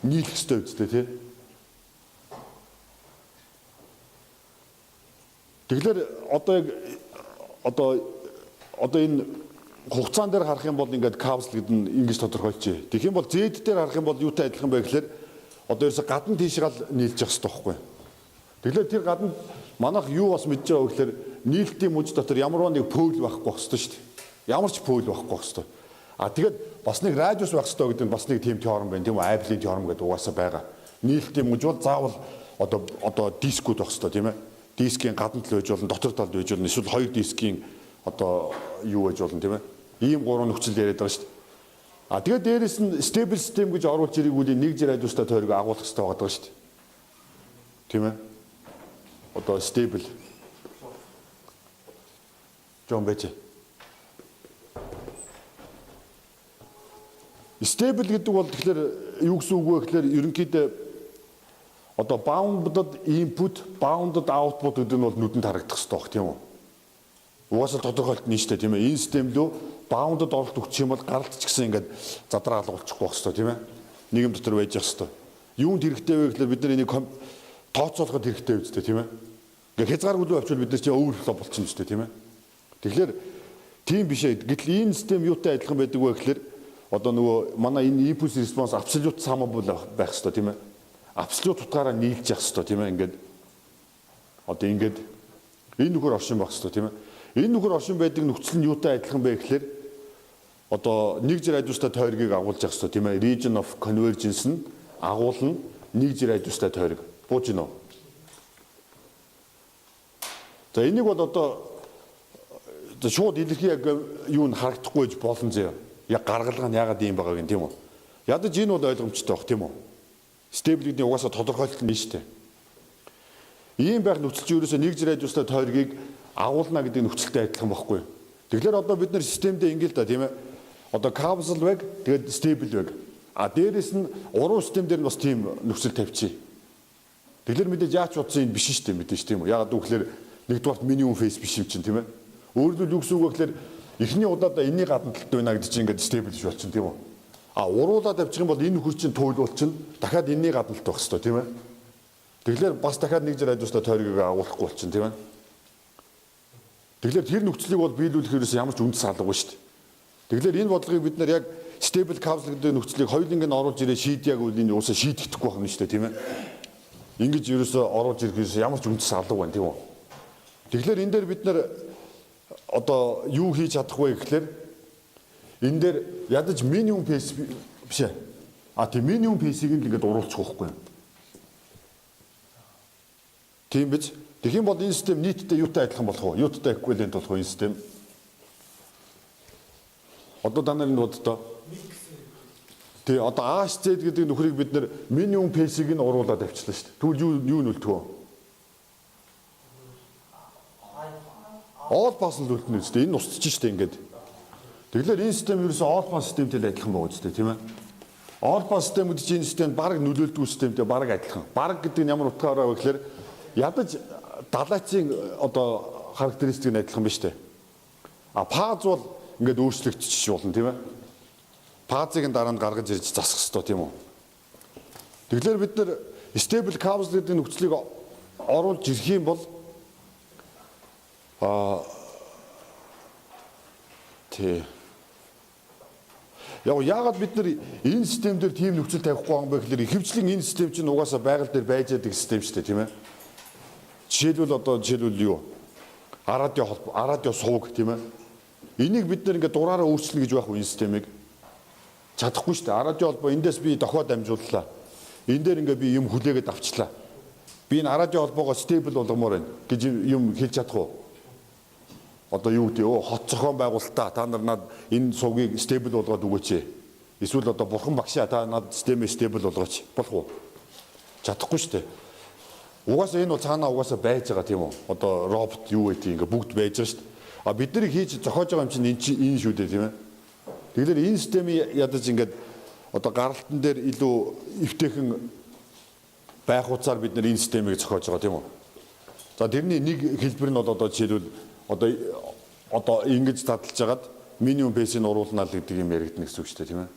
нийлэх ёстой үстэй тий. Тэгэхээр одоо энэ хугацаан дээр харах юм бол ингээд капсул гэдэг нь ингэж тодорхойлчих. Тэгэх юм бол Z дээр харах юм бол юутай адилхан бэ гэхээр одоо ерөөсө гадна тийшгаал нийлж явах хэрэгтэй байхгүй. Тэгэхээр тэр гадна манайх юу бас мэдж байгаа вэ гэхээр нийлтийн мөж дотор ямар нэг пөөл байхгүй байх хэрэгтэй шүү дээ. Ямар ч пөөл байхгүй байх хэрэгтэй. Тэгээд бас нэг радиус байх хэрэгтэй гэдэг нь бас нэг тийм теорем байна тийм үү? Айблын теорем гэдэг угаасаа байгаа. Нийлтийн мөж бол заавал одоо дискүүд байх хэрэгтэй тийм ээ? Дискийн гадна тал байж болно, дотор талд байж болно, эсвэл хоёр дискийн одоо юу байж болно тийм ээ? Ийм гурван нөхцөл яриад байгаа шүү дээ. Тэгээд дээрэс нь стейбл систем гэж оруулж ирэх үеийн 1 радиустай тойрог агуулах хэрэгтэй байгаа шүү дээ. Тийм ээ? Одоо стейбл. Жон бэж. Стейбл гэдэг бол тэгэхээр юу гэсэн үг вэ гэхээр ерөнхийдөө одоо bounded input, bounded output гэдэг нь бол нүдэнд харагдах хэрэгтэй баг тийм үү? Угаасаа тодорхойлт нь шүү дээ тийм ээ. Энэ систем лөө bounded оролт өгчих юм бол гаралт ч гэсэн ингээд задраа алгуулчихгүй байх хэрэгтэй тийм ээ. Нийгэм дотор байж явах хэрэгтэй. Юунд хэрэгтэй вэ гэхээр бид нар энийг тооцоолоход хэрэгтэй үстэй тийм ээ. Ингээд хязгааргүй авчвал бид нар чинь overflow болчихно шүү дээ тийм ээ. Тэгэхээр тийм биш ээ. Гэтэл энэ систем юутай адилхан байдаг вэ гэхээр одоо нөгөө манай энэ impulse response absolute summable байх хэрэгтэй тийм ээ. Absolute утгаараа нийлж явах хэрэгтэй тийм ээ. Ингээд одоо ингээд энэ нөхөр оршин байх хэрэгтэй тийм ээ. Энэ нөхөр оршин байдаг нөхцөл нь юутай адилхан бэ гэхээр одоо 1 радиустай тойргийг агуулж явах хэрэгтэй тийм ээ. Region of convergence нь агуулна 1 радиустай тойрог. Бууж гинөө. За энийг бол одоо шууд илэрхий яг юу н харагдахгүй гэж болно зөө. Яг гаргалгаа нь яагаад ийм байгааг юм тийм үү? Ядаж энэ бол ойлгомжтой баг тийм үү? Стейблүүдийн угаасаа тодорхойлолт нь шүү дээ. Ийм байх нөхцөл чинь ерөөсөө 1 радиустай тойргийг агуулна гэдэг нөхцөлтэй адилхан байхгүй. Тэгэхээр одоо бид нар системдээ ингэ л да тийм ээ. Одоо капсул баг тэгээд стейбл баг. Дээрээс нь уруу систем дээр нь бас тийм нөхцөл тавьчих. Тэгэхээр мэдээж яач бодсон энэ биш шүү дээ мэдээж тийм үү. Ягаад гэвэл нэгдүгээр минимум фейс биш юм чинь тийм ээ. Өөрөлдөл юу гэсэн үг вэ гэхээр эхний удаадаа энэний гадна талд байна гэдэг чинь ингээд стейбл биш болчихно тийм үү. Уруулаад авчих юм бол энэ нөхөр чинь туйл болчихно. Дахиад энэний гадна талд байх хэрэгтэй тийм ээ. Тэгэхээр бас дахиад 1 радиустай тойргийг агуулахгүй болчихно тийм ээ. Тэгэхээр тэр нөхцөлийг бол биелүүлэх ерөөс ямар ч үндэс алгагүй шүү дээ. Тэгэхээр энэ бодлогыг бид нар яг stable capsule гэдэг нөхцөлийг хоёуланг нь оруулж ирээ шийдъяг үл энэ уусаа шийдэхдэггүй байна шүү дээ тийм ээ. Ингэж ерөөсөө оруулж ирэх ерөөс ямар ч үндэс алга байна тийм үү. Тэгэхээр энэ дээр бид нар одоо юу хийж чадах вэ гэхээр энэ дээр ядаж минимум пейс биш ээ. Тийм минимум пейсийг нь ингээд уруулчих واخгүй юм. Тийм биз? Тэгэх юм бол энэ систем нийтдээ юутай адилхан болох вэ? Юутай эквивалент болох вэ энэ систем? Одоо данаар нь боддоо. Тэгээ одоо ASZ гэдэг нөхрийг бид нэр минимум пейсийг нь уруулаад авчлаа шүү дээ. Тэгвэл юу нөлтгөө? All pass л үлдэнэ үстэй. Энэ устж штэ ингээд. Тэгэхээр энэ систем ерөөсөө all pass системтэй адилхан байгаа үстэй тийм ээ. All pass систем гэдэг чинь энэ систем баг нөлөөлдөг системтэй баг адилхан. Баг гэдэг нь ямар утгаараа вэ гэхээр ядаж далайцын одоо характеристик нь адилхан биш үү? Фаз бол ингээд өөрчлөгдчих болно тийм ээ. Фазыг дараа нь гаргаж ирж засах хэрэгтэй тийм үү? Тэгэхээр бид нар stable counselor-ийн нөхцөлийг оруулж ирэх юм бол тий. Яагаад бид нар энэ систем дээр тийм нөхцөл тавихгүй байгаа юм бэ гэхээр ихэвчлэн энэ систем чинь угаасаа байгаль дээр байж байгаа систем шүү дээ тийм ээ. Жишээлбэл юу? Радио сувг тийм ээ. Энийг бид нар ингээд дураараа өөрчлөнө гэж байх уу энэ системийг? Чадахгүй шүү дээ. Радио холбоо эндээс би дохиод амжууллаа. Энэ дээр ингээд би юм хүлээгээд авчлаа. Би энэ радио холбоогоо стейбл болгомоор байна гэж юм хэлж чадах уу? Одоо юу гэдэг хот зохион байгуулалтаа та нар над энэ сувгийг стейбл болгоод өгөөч. Эсвэл одоо бурхан багшаа та над системээ стейбл болгооч. Болох уу? Чадахгүй шүү дээ. Угаасаа энэ бол цаанаа угаасаа байж байгаа тийм үү? Одоо робот юу гэдэг ингээ бүгд байж байгаа шүү дээ. А бид нарыг хийж зохиож байгаа юм чинь энэ шүү дээ тийм ээ. Тэгэхээр энэ системийг ядаж ингээд одоо гаралтан дээр илүү эвтэйхэн байх утсаар бид нар энэ системийг зохиож байгаа тийм үү? За тэрний нэг хэлбэр нь бол одоо жишээлбэл одоо ингэж задлж хагаад минимум бейсийг оруулнаа л гэдэг юм яригдана гэсэн үг шүү дээ тийм ээ.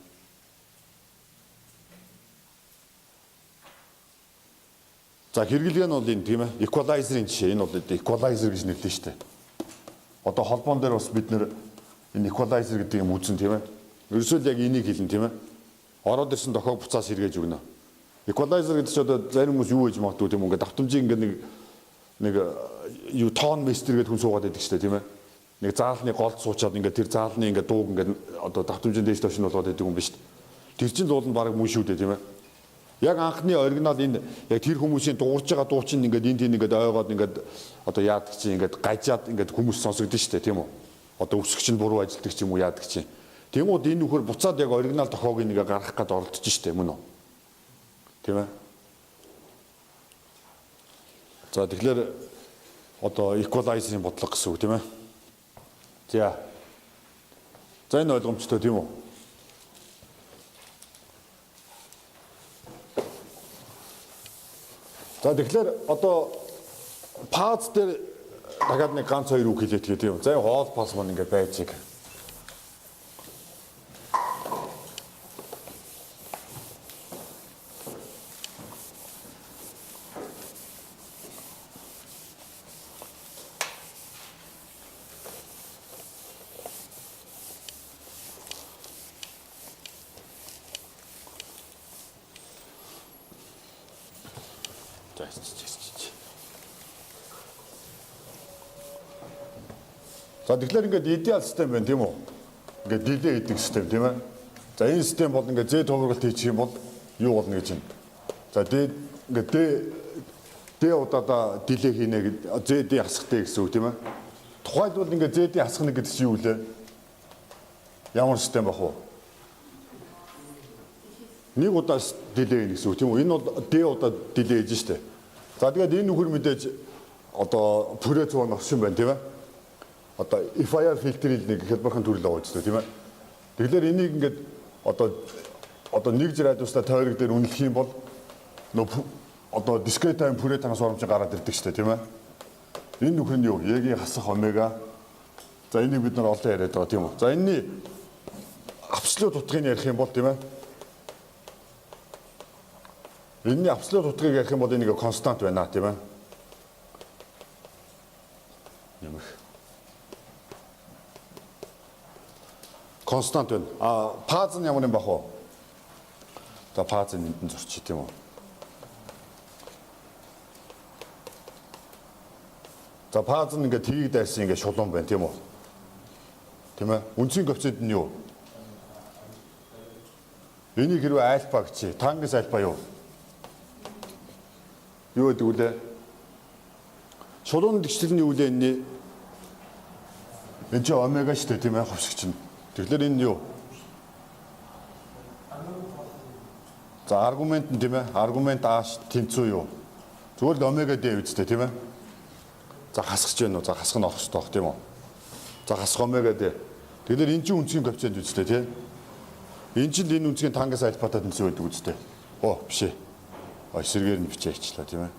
За хэрэглээ нь бол энэ тийм ээ. Equalizer-ийн жишээ энэ бол equalizer гэж нэрлэдэг шүү дээ. Одоо холбоон дээр бас бид нэр энэ equalizer гэдэг юм үзэн тийм ээ. Ерөөсөө л яг энийг хэлнэ тийм ээ. Ороод ирсэн дохио буцаас сэргээж өгнө. Equalizer гэдэг чинь одоо зарим хүмүүс юу гэж магадгүй тийм үү? Ингээд давтамжийг ингээд нэг юу тоон мастер гэдэг хүн суугаад байдаг шүү дээ тийм ээ. Нэг заалны голд суучаад ингээд тэр заалны ингээд дууг ингээд одоо давтамжийн дээш төвшин болгоод байдаг юм биш үү? Тэр чинь дуул нь баг мөн шүү дээ тийм ээ. Яг анхны оригинал энэ яг тэр хүмүүсийн дуурж байгаа дуу чинь ингээд энэ тийм ингээд ойгоод ингээд одоо яадаг чинь ингээд гажаад ингээд хүмүүс сонсогдсон шүү дээ тийм үү? Одоо өсгөгч нь буруу ажилтдаг ч юм уу яадаг чинь. Тэнгууд энэ нөхөр буцаад яг оригинал тохиог нэгэ гаргах гээд оролдож штэ мөн үү? Тийм ээ. За тэгэхээр одоо equalizer-ийн бодлого гэсэн үг тийм ээ. За энэ ойлгомжтой тийм үү? За тэгэхээр одоо паз дээр дахиад нэг ганц хоёр үг хэлээ тэгээ тийм үү? За хоол паз маань ингээд байжиг. За тэгэхээр ингээд идеал систем байна тийм үү? Ингээд дилей гэдэг систем тийм ээ. За энэ систем бол ингээд Z хувиргалт хийчих юм бол юу болно гэж байна. За ингээд D удаадаа дилей хийнэ гэдэг Z-ийн хасахтай гэсэн үг тийм ээ. Тухайлбал ингээд Z-ийн хасахна гэдэг чинь юу вэ? Ямар систем байх вэ? Нэг удаа дилей гэсэн үг тийм үү? Энэ бол D удаа дилей хийж штэ. За тэгээд энэ нөхөр мэдээж одоо пүрэ цуун оршин байна тийм ээ. Одоо FIR фильтрийн нэг хэлбэрхэн төрөл байгаа ч тийм ээ. Тэгэхээр энийг ингээд одоо нэг радиустай тойрог дээр үнэлэх юм бол одоо discrete time пүрэ танаас оромж гараад ирдэг шүү дээ тийм ээ. Энэ нөхөр нь юу? Яг хасах омега. За энийг бид нар олон яриад байгаа тийм үү. За энэний абсолют утгыг ярих юм бол тийм ээ. Энэний абсолют утгыг ярих юм бол энийг констант байна тийм ээ. Нэмэх констант байна. Паз нь ямар юм бах вэ? За паз нь энд зурчих тийм үү? За паз нь ингээд тгийг дайсан ингээд шулуун байна тийм үү? Тийм ээ. Үндсийн коэффициент нь юу? Энийг хэрвээ альфа гэчээ, тангас альфа юу? Юу гэдэг үлээ? Шулуун дэгчлэлний үлээ энэ чинь омега шүү дээ тийм ээ хөвсгч нь. Тэгэхээр энэ юу? За аргумент нь тийм ээ. Аргумент А тэнцүү юу? Зүгээр л омега D үстэй тийм ээ. За хасгч байна уу? За хасах нь орох ёстой байх тийм үү? За хасах омега D. Тэгэхээр энэ чинь үнцгийн коэффициент үстэй тийм. Энэ чинь энэ үнцгийн тангас альфатай тэнцүү байдаг үстэй. Биш ээ. Эсрэгээр нь бичээ хийчлээ тийм ээ.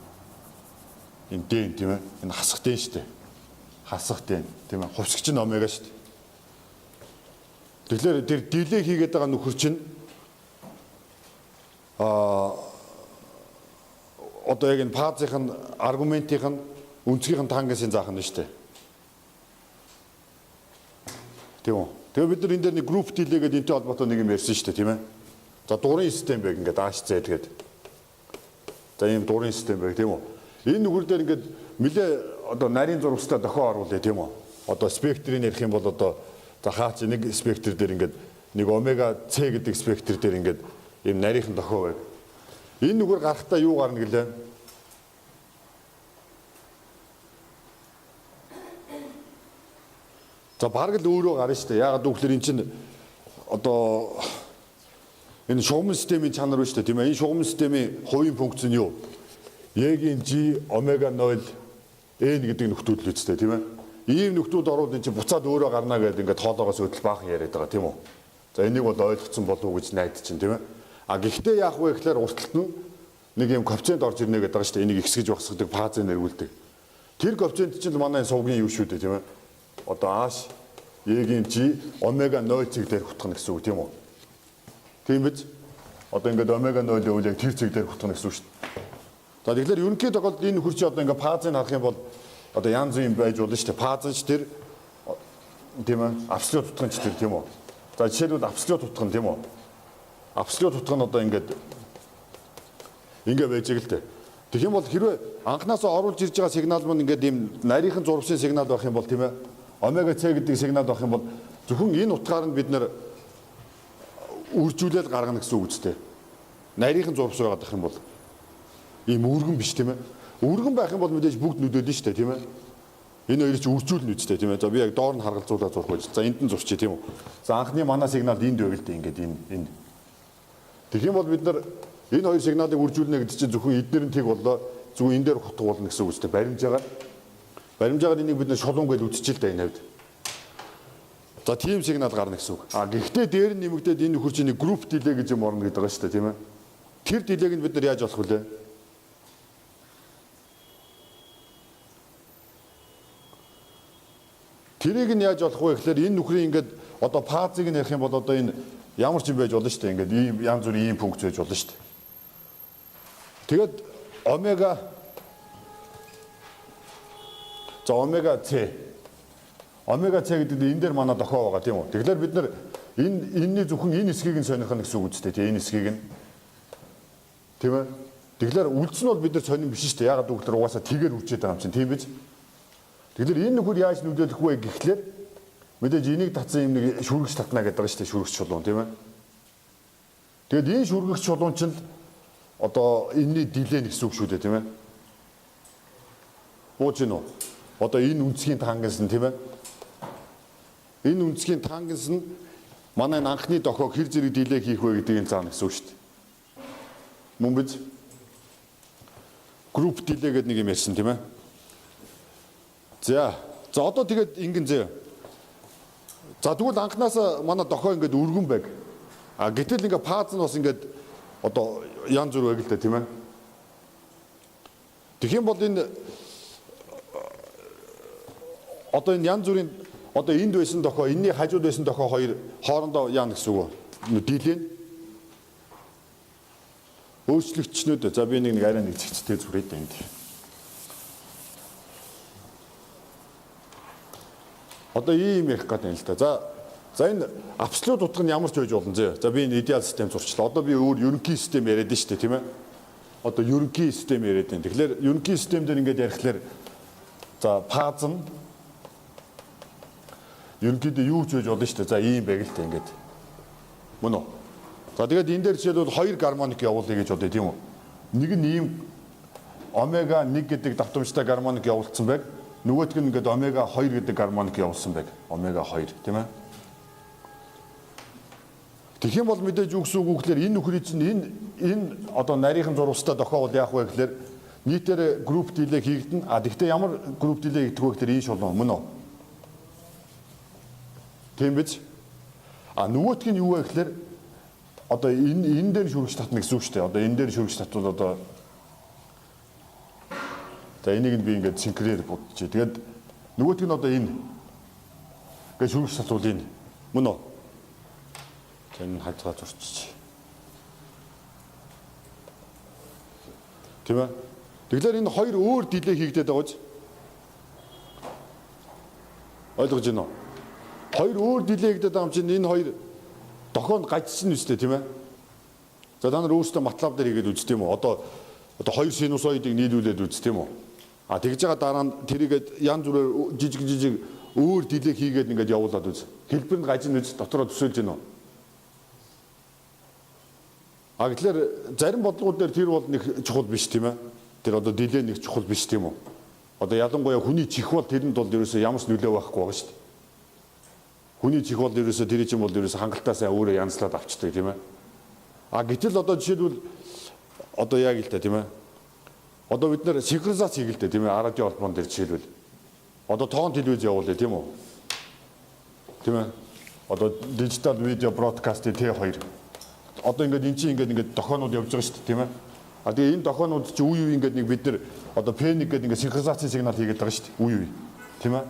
Энэ D тийм ээ. Энэ хасах D шүү дээ. Хасах D тийм ээ. Хувьсгч нь омега шүү дээ. Тэгэхээр тэр дилей хийгээд байгаа нөхөр чинь одоо яг энэ фазын аргументийн үнцгийнхэн тангасын заах нь шүү дээ. Тийм үү? Тэгээ бид нар энэ дээр нэг групп дилей гэдэг энэтэй холбоотой нэг юм ярьсан шүү дээ, тийм ээ. За дурын систем байг ингээд ааш зээлгээд. За ийм дурын систем байг, тийм үү? Энэ нүгэр дээр ингээд нэлээ одоо нарийн зурагстай дохио оруулъя, тийм үү? Одоо спектрийг ярих юм бол одоо за хаач нэг спектр дээр ингээд нэг омега С гэдэг спектр дээр ингээд ийм нарийнхан дохио байг. Энэ нүгэр гарахтаа юу гарна гэлээ? За бараг л өөрөө гарна шүү дээ. Яагаад гэвэл эн чинь одоо энэ шугам системийн чанар байна шүү дээ, тийм ээ. Энэ шугам системийн хувийн функц нь юу? Егийн G омега 0 n гэдэг нөхдүүд л үстэй, тийм ээ. Ийм нөхдүүд ороод эн чинь буцаад өөрөө гарна гэдэг ингээд хоолоогоос өдөл баахан яриад байгаа, тийм үү? За энийг бол ойлгоцсон болов уу гэж найдаж чинь, тийм ээ. А гэхдээ яах вэ гэхээр урталт нь нэг юм коэффициент орж ирнэ гэдэг байгаа шүү дээ. Энийг x гэж багсгадаг фазыг нэргүүлдэг. Тэр коэффициент чинь манай сувгийн юу шүү дээ, тийм ээ. Одоо H егийн G омега 0 цэг дээр хутгах гэсэн үг, тийм үү? Тийм биз? Одоо ингээд омега 0 үйл яг тэр цэг дээр хутгах гэсэн үг шүү дээ. За тэгэхээр ерөнхийдөө тохиолдолд энэ нөхөр чи одоо ингээд фазыг харах юм бол одоо янз бүрийн байж болно шүү дээ. Фазч тэр тийм ээ, абсолют хутгах тэр, тийм үү? За жишээлбэл абсолют хутгах, тийм үү? Абсолют хутгах нь одоо ингээд байж байгаа л дээ. Тэгэх юм бол хэрвээ анханасаа оруулж ирж байгаа сигнал маань ингээд ийм нарийнхан зурвсын сигнал байх юм бол, тийм ээ, омега С гэдэг сигнал байх юм бол зөвхөн энэ утгаар нь бид нэр үржүүлэл гаргана гэсэн үг үстэй. Нарийнхан зурвс байгаад байх юм бол ийм үүргэн биш, тийм ээ. Үүргэн байх юм бол мэдээж бүгд нүдэлнэ шүү дээ, тийм ээ. Энэ хоёрыг чи үржүүлнэ үстэй, тийм ээ. За би яг доор нь харгалзуулаад зурх байж. За энд нь зурчих, тийм үү. За анхны манай сигнал энд байг л дээ, ингээд энэ. Тэгэх юм бол бид нар энэ хоёр сигналыг үржүүлнэ гэдэг чинь зөвхөн эднэр нь тэг боллоо. Зөвхөн энэ дээр хутга болно гэсэн үг үстэй. Баримжаагаар энийг бид нар шулуун гэж үтчихэл дээ энэ хувьд. За тийм сигнал гарна гэсэн үг. Гэхдээ дээр нь нэмэгдээд энэ нөхөр чинь групп дилей гэж юм орно гэдэг байгаа шүү дээ, тийм ээ. Тэр дилейг нь бид нар яаж олох вүлээ? Тэрийг нь яаж олох вэ гэхээр энэ нөхрийн ингээд одоо фазыг нь ярих юм бол одоо энэ ямар ч юм байж болно шүү дээ. Ингээд ийм янз бүрийн ийм функц байж болно шүү дээ. Тэгээд омега С гэдэг энэ дээр манай дохио байгаа, тийм үү? Тэгэхээр бид нар энэний зөвхөн энэ хэсгийг нь сонирх нь гэсэн үг үстэй, тийм энэ хэсгийг нь. Тийм ээ. Тэгэхээр үлдс нь бол бид нар сонирн биш шүү дээ. Ягаад гэвэл угаасаа тэгээр үрчээд байгаа юм чинь, тийм биз? Тэгэхээр энэ нөхөр яаж нөлөөлөх вэ гэхлээр мэдээж энийг татсан юм нэг шүргэж татна гэдэг байгаа шүү дээ, шүргэж чулуун, тийм ээ. Тэгэд энэ шүргэж чулуун чинь одоо энэний дилей гэсэн үг шүү дээ, тийм ээ. Бууж гинөө. Одоо энэ үнцгийн тангас нь, тийм ээ. Энэ үнцгийн тангас нь манай анхны дохиог хэр зэрэг дилей хийх вэ гэдгийг заана гэсэн үг шүү дээ. Мөн биз? Групп дилей гэдэг нэг юм ярьсан, тийм ээ. За одоо тэгээд ингэн зөө. За тэгвэл анханасаа манай дохио ингээд өргөн байг. Гэтэл ингээд фаз нь бас ингээд одоо янз бүр байг л да, тийм ээ. Тэгэх юм бол энэ одоо энэ янз бүрийн одоо энд байсан дохио, энэний хажууд байсан дохио хоёр хоорондоо яана гэсэн үг. Дилей өөрчлөгчнүүд. За би нэг арай нэг зэгцтэй зүрээд энд. Одоо ийм ярих гэдэг юм л та. За энэ абсолют утга нь ямар ч байж болно зөө. За би энэ идеал систем зурчлаа. Одоо би өөр ерөнхий систем яриад нь шүү дээ, тийм ээ. Одоо ерөнхий систем яриад байна. Тэгэхээр ерөнхий систем дээр ингээд ярихлаар за фаз нь ерөнхийдөө юу ч байж болно шүү дээ. За ийм байг л та ингээд. Мөн үү? За тэгээд энэ дээр жишээлбэл хоёр гармоник явуулъя гэж бодъё, тийм үү? Нэг нь ийм омега 1 гэдэг давтамжтай гармоник явуулсан байг. Нөгөөх нь ингээд омега 2 гэдэг гармоник явуулсан байг. Омега 2, тийм ээ. Тэгэх юм бол мэдээж юу гэсэн үг гэхээр энэ нөхрийн чинь энэ одоо нарийнхан зурвастай дохио бол яах вэ гэхээр нийтээр групп дилей хийгдэн. Тэгвэл ямар групп дилей хийгдэх вэ гэхээр энэ шулуун мөн үү? Тийм биз? Нөгөөх нь юу вэ гэхээр одоо энэ дээр шүргэж татна гэсэн үг шүү дээ. Одоо энэ дээр шүргэж татвал одоо за энийг би ингээд синхрээр бодчих. Тэгээд нөгөөх нь одоо энэ ингээд шүргэж татвал энэ мөн үү? энэ хажгаа зурчих. Тийм ээ. Тэгэхээр энэ хоёр өөр дилей хийгдээд байгаа ч ойлгож байна уу? Хоёр өөр дилей хийгдээд байгаа юм чинь энэ хоёр дохоонд гажчихна үстэй тийм ээ. За та нар өөрсдөө MATLAB дээр хийгээд үз тийм үү? Одоо хоёр синусоидыг нийлүүлээд үз тийм үү? А тэгж байгаа дараа нь тэрийгээд янз бүрээр жижиг өөр дилей хийгээд ингээд явуулаад үз. Хэлбэрэнд гажин үз дотроо төсөөлж байна уу? А гэхэлэр зарим бодлогууд дээр тэр бол нэг чухал биш тийм ээ. Тэр одоо дилей нэг чухал биш тийм үү? Одоо ялангуяа хүний чих бол тэрэнд бол ерөөсөө ямар ч нөлөө байхгүй байгаа шүү дээ. Хүний чих бол ерөөсөө тэр чинь бол ерөөсөө хангалттай сайн өөрөө янзлаад авчдаг тийм ээ. А гэтэл одоо жишээлбэл одоо яг л та тийм ээ. Одоо бид нэр синхронизац хийх л дээ тийм ээ. Радио холбоон дээр жишээлбэл. Одоо тоон телевиз явуулъя тийм үү? Тийм ээ. Одоо дижитал видео бродкастын Т2. Одоо ингээд эн чинь ингээд дохоонууд явж байгаа шүү дээ тийм ээ. А тэгээ энэ дохоонууд чи үе үе ингээд нэг бид нар одоо пэник гэдэг ингээд синхронизацийн сигнал хийгээд байгаа шүү дээ. Үе үе. Тийм ээ.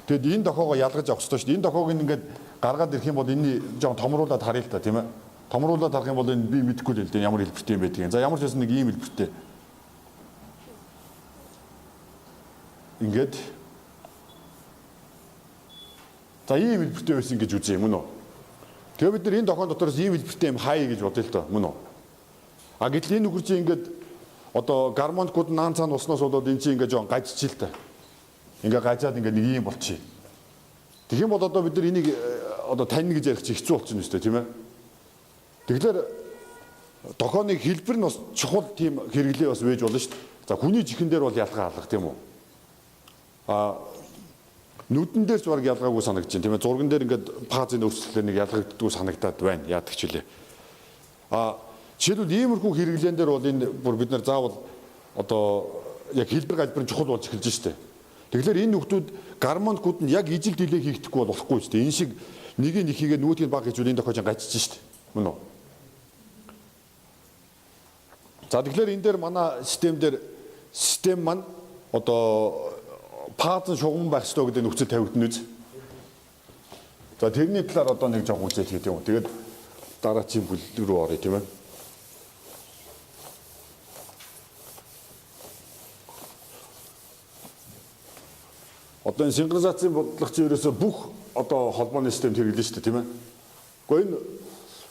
Тэгэд энэ дохоогоо ялгаж авах хэрэгтэй шүү дээ. Энэ дохоог ингээд гаргаад ирэх юм бол энэний жоон томруулаад харъя л та тийм ээ. Томруулаад харах юм бол энэ би мэдэхгүй л дээ ямар хэлбэртэй юм байдгийг. За ямар ч байсан нэг ийм хэлбэртэй. Ингээд за ийм хэлбэртэй байсан гэж үзье мөн үү? Тэгээ бид нар энэ дохоон дотроос ийм хэлбэртэй юм хай гэж бодъё л доо мөн үү? А гэтэл энэ нөхөр чинь ингээд одоо гармонкууд наан цаана усноос болоод энэ чинь ингээд жоон гажчих л та. Ингээ гажаад ингээ нэг юм болчих. Тэгэх юм бол одоо бид нар энийг одоо тань гэж ярих чинь хэцүү болчихно үстэй тийм ээ. Тэгэхээр дохооны хэлбэр нь бас чухал тийм хэрэглээ бас вэж болно шүү дээ. За хүний чихэн дээр бол ялгаа алгах тийм үү. А нүдэн дээр ч баг ялгаагүй санагдаж байна тийм ээ. Зурган дээр ингээд фазын өөрчлөлтөөр нэг ялгагддгүй санагдаад байна. Яадаг ч үлээ. А жишээлбэл иймэрхүү хэрэглэн дээр бол энэ бүр бид нар заавал одоо яг хэлбэр галбар чухал болж эхэлж штэ. Тэгэхээр энэ хүмүүс гармонкууд нь яг ижил дилей хийхдэггүй болохгүй штэ. Энэ шиг нэг нь ихийгээ нөгөөдгийг баг хийж үлийн тохиож гажиж штэ. Мөн үү? За тэгэхээр энэ дээр манай систем маань одоо фазын шугам байх ёстой гэдэг нөхцөл тавигдана үз. За тэрний талаар одоо нэг жоох үзэл хийх юм. Тэгээд дараачийн бүлэг рүү оръё тийм ээ. Одоо энэ синхронизацийн бодлого чи ерөөсө бүх одоо холбооны системд хэрэглэн шүү дээ тийм ээ. Гэхдээ энэ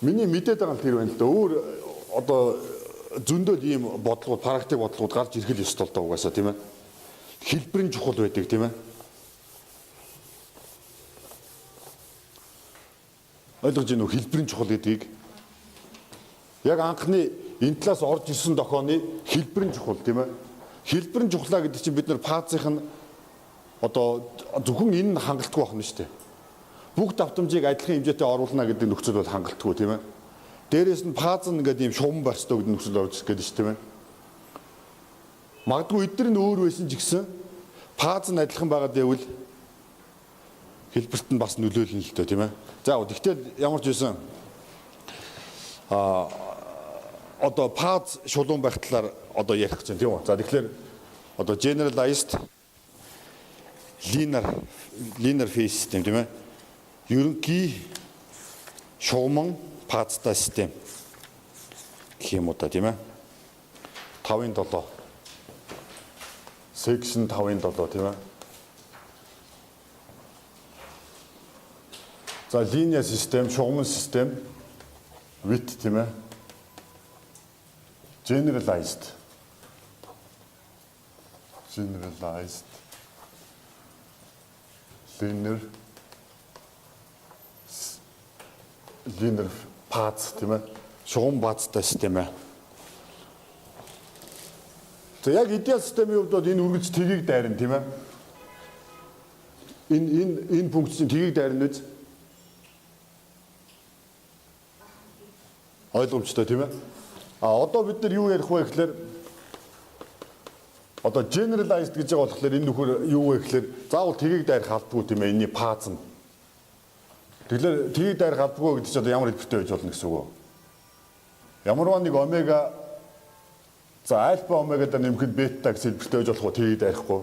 миний мэдээд байгаа нь тэр байна л да. Өөр одоо зөндөл ийм бодлогууд, практик бодлогууд гарч ирэх л ёстой л даа угаасаа тийм ээ. Хэлбэрийн чухал байдаг тийм ээ. Ойлгож байна уу хэлбэрийн чухал гэдгийг? Яг анхны энэ талаас орж ирсэн дохооны хэлбэрийн чухал тийм ээ. Хэлбэрийн чухлаа гэдэг чинь бид нар фазын одоо зөвхөн энэ хангалтгүй байх нь шүү дээ. Бүх давтамжийг адилхан хэмжээтэй оруулна гэдэг нөхцөл бол хангалтгүй тийм ээ. Дээрээс нь фаз нь ингээд ийм шугам байх ёстой гэдэг нөхцөл орж ирэх гэдэг шүү тийм ээ. Магадгүй эдгээр нь өөр байсан ч гэсэн фаз нь адилхан байгаад байвал хэлбэрт нь бас нөлөөлнө л дээ тийм ээ. За гэхдээ ямар ч байсан одоо фаз шулуун байх талаар одоо ярих гэж байна тийм үү. За тэгэхээр одоо generalized linear phase system тийм ээ. Ерөнхий шугамн фазтай систем гэх юм уу та тийм ээ. 5-7 section 5-7 тийм ээ. За linear system, шугамн систем with тийм ээ. Generalized linear path тийм ээ. Шугам баазтай систем ээ. За яг идеал системийн хувьд бол энэ үргэлж тгийг дайрна тийм ээ. Энэ функцийн тгийг дайрна үз. Ойлгомжтой тийм ээ. А одоо бид нар юу ярих вэ гэхээр одоо generalized гэж байгаа болохоор энэ нөхөр юу вэ гэхээр заавал тгийг дайрах албагүй тийм ээ. Энийний фаз нь. Тэгэхээр тгийг дайрах албагүй гэдэг чинь одоо ямар хэлбэртэй байж болно гэсэн үг вэ? Ямарваа нэг омега за альфа омегада нэмэхэд бета гэсэн хэлбэртэй байж болох уу тгийг дайрахгүй.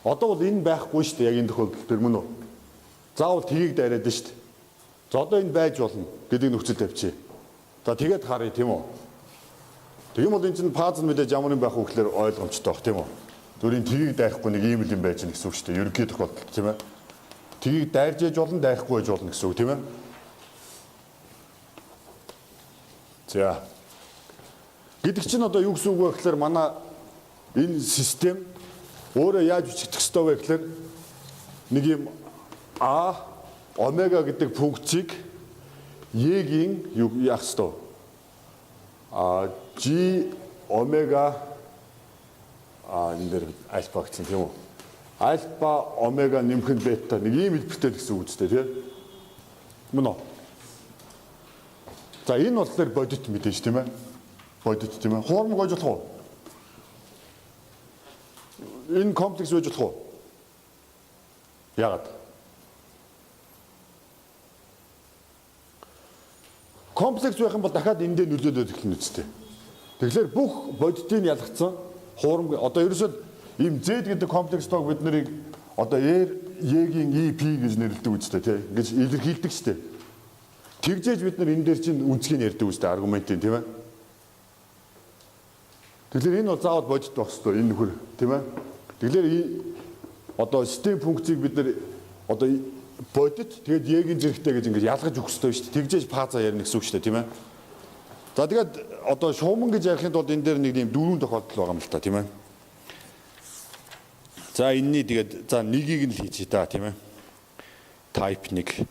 Одоо бол энэ байхгүй шүү дээ яг энэ тохиолдолд төр мөн үү? Заавал тгийг дайраад шүү дээ. За одоо энэ байж болно гэдэг нөхцөл тавьчих. За тэгээд харъя тийм үү. Тэгм бол энэ чинь пазл мэдээж ямар юм байх вэ гэхээр ойлгомжтой баг тийм үү. Зүрийн тгийг дайхгүй нэг ийм юм байж гэнэ гэсэн үг шүү дээ. Ерөнхий тохиолдолд тийм ээ. Тгийг дайрж яж болно, дайхгүй байж болно гэсэн үг тийм ээ. За. Гэдэг чинь одоо юу гэсэн үг вэ гэхээр манай энэ систем өөрөө яаж бичигдэх ёстой вэ гэхээр нэг юм А омега гэдэг функцийг Е-гийн юу яах ёстой? G омега энэ дээр альфа гэсэн тийм үү? Альфа омега нэмэх нь бета нэг ийм хэлбэртэй гэсэн үг үстэй тийм. Мөн үү? За энэ болохоор бодит мэдээж тийм ээ. Бодит тийм ээ. Хуурмаг байж болох уу? Энэ комплекс байж болох уу? Яагаад? Комплекс байх юм бол дахиад эндээ нөлөөлөд эхэлнэ үстэй. Тэгэхээр бүх бодитыг ялгцсан хуурмаг одоо ерөөсөө ийм Z гэдэг комплекс тоог бид нарыг одоо E-гийн EP гэж нэрлэдэг үстэй тийм ингэж илэрхийлдэг штеп. Тэгжээж бид нар энэ дээр чинь үнцгийг ярьдаг үстэй аргументын тийм ээ. Тэгэхээр энэ бол заавал бодит байх хэвээр энэ нөхөр тийм ээ. Тэгэхээр одоо систем функцийг бид нар одоо бодит тэгээд Е-гийн зэрэгтэй гэж ингэж ялгаж өгөх хэрэгтэй шүү дээ. Тэгжээж фаза ярина гэсэн үг шүү дээ тийм ээ. За тэгээд одоо шууман гэж ярихын тулд энэ дээр нэг юм дөрвөн тохиолдол байгаа юм л та тийм ээ. За энэний тэгээд за нэгийг нь л хийчихье та тийм ээ. Type 1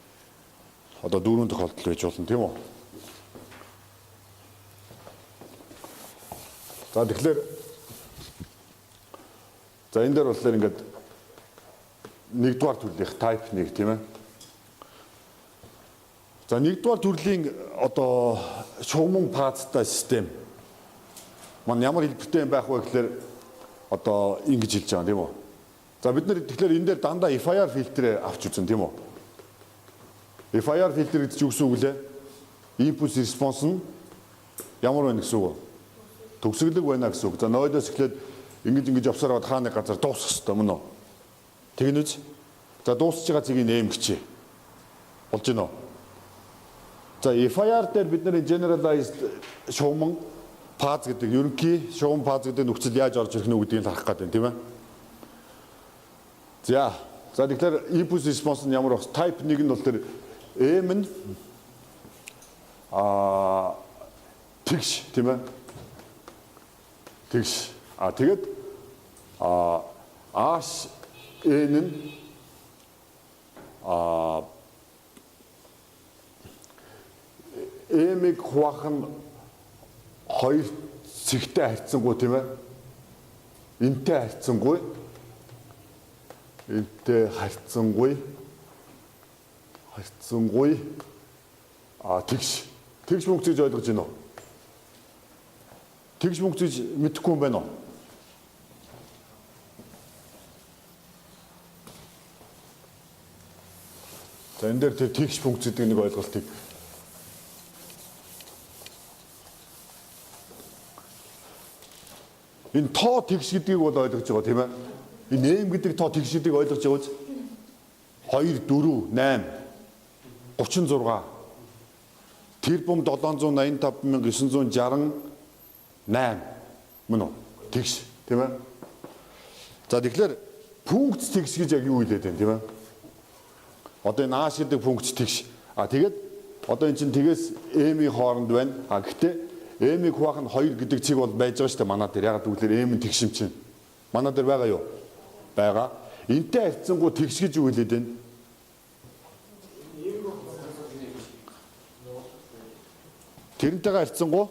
одоо дөрвөн тохиолдол байж болно тийм үү? За тэгэхээр за энэ дээр болохоор ингээд нэгдүгээр төрлийн type 1 тийм ээ. За нэгдүгээр төрлийн одоо шууман фазтай систем маань ямар хэлбэртэй байх вэ гэхээр одоо ингэж хэлж байгаа тийм үү? За бид нар тэгэхээр энэ дээр дандаа FIR фильтрээ авч үзэн тийм үү? FIR фильтр гэдэг чинь юу гэсэн үг лээ? Impulse response нь ямар байна гэсэн үг вэ? Төгсгөлөг байна гэсэн үг. За ноёдоос эхлээд ингэж явсаар бод хааны газар дуусах хэрэгтэй мөн үү? Тэгнэ үз. За дуусж байгаа цэгийг нэм гिचээ. Болж гинөө. За FIR дээр бид нэр generalized шууман фаз гэдэг ерөнхий шууман фаз гэдэг нөхцөл яаж орж ирэх нь гэдгийг харах гэдэг тийм ээ. За тэгэхээр impulse response нь ямар байх? Type 1 нь бол тэр M нь тэгш тийм ээ. Тэгш. Тэгээд H N нь M-ийг хуваах нь хоёр цэгтэй харьцангуй тийм ээ. Энтэй харьцангуй. Энтэй харьцангуй. Тэгш. Тэгш функцийг ойлгож байна уу? Тэгш функцийг мэдэхгүй юм байна уу? За энэ дээр тэр тэгш функц гэдэг нэг ойлголтыг энэ тоо тэгш гэдгийг бол ойлгож байгаа тийм ээ. Энэ нэм гэдэг тоо тэгш гэдгийг ойлгож байгаа үз? 2 4 8 36 тэрбум 785,968 мөн үү? Тэгш тийм ээ. За тэгэхээр функц тэгш гэж яг юу хэлээд байна тийм ээ? Одоо энэ H гэдэг функц тэгш. Тэгээд одоо эн чинь тэгээс M-ийн хооронд байна. Гэхдээ M-ийг хуваах нь 2 гэдэг цэг бол байж байгаа шүү дээ манай дээр. Ягаад гэвэл M-ийн тэгш юм чинь. Манай дээр байгаа юу? Байгаа. Энтэй харьцангуй тэгш гэж юу хэлээд байна? Тэрнтэйгээ харьцангуй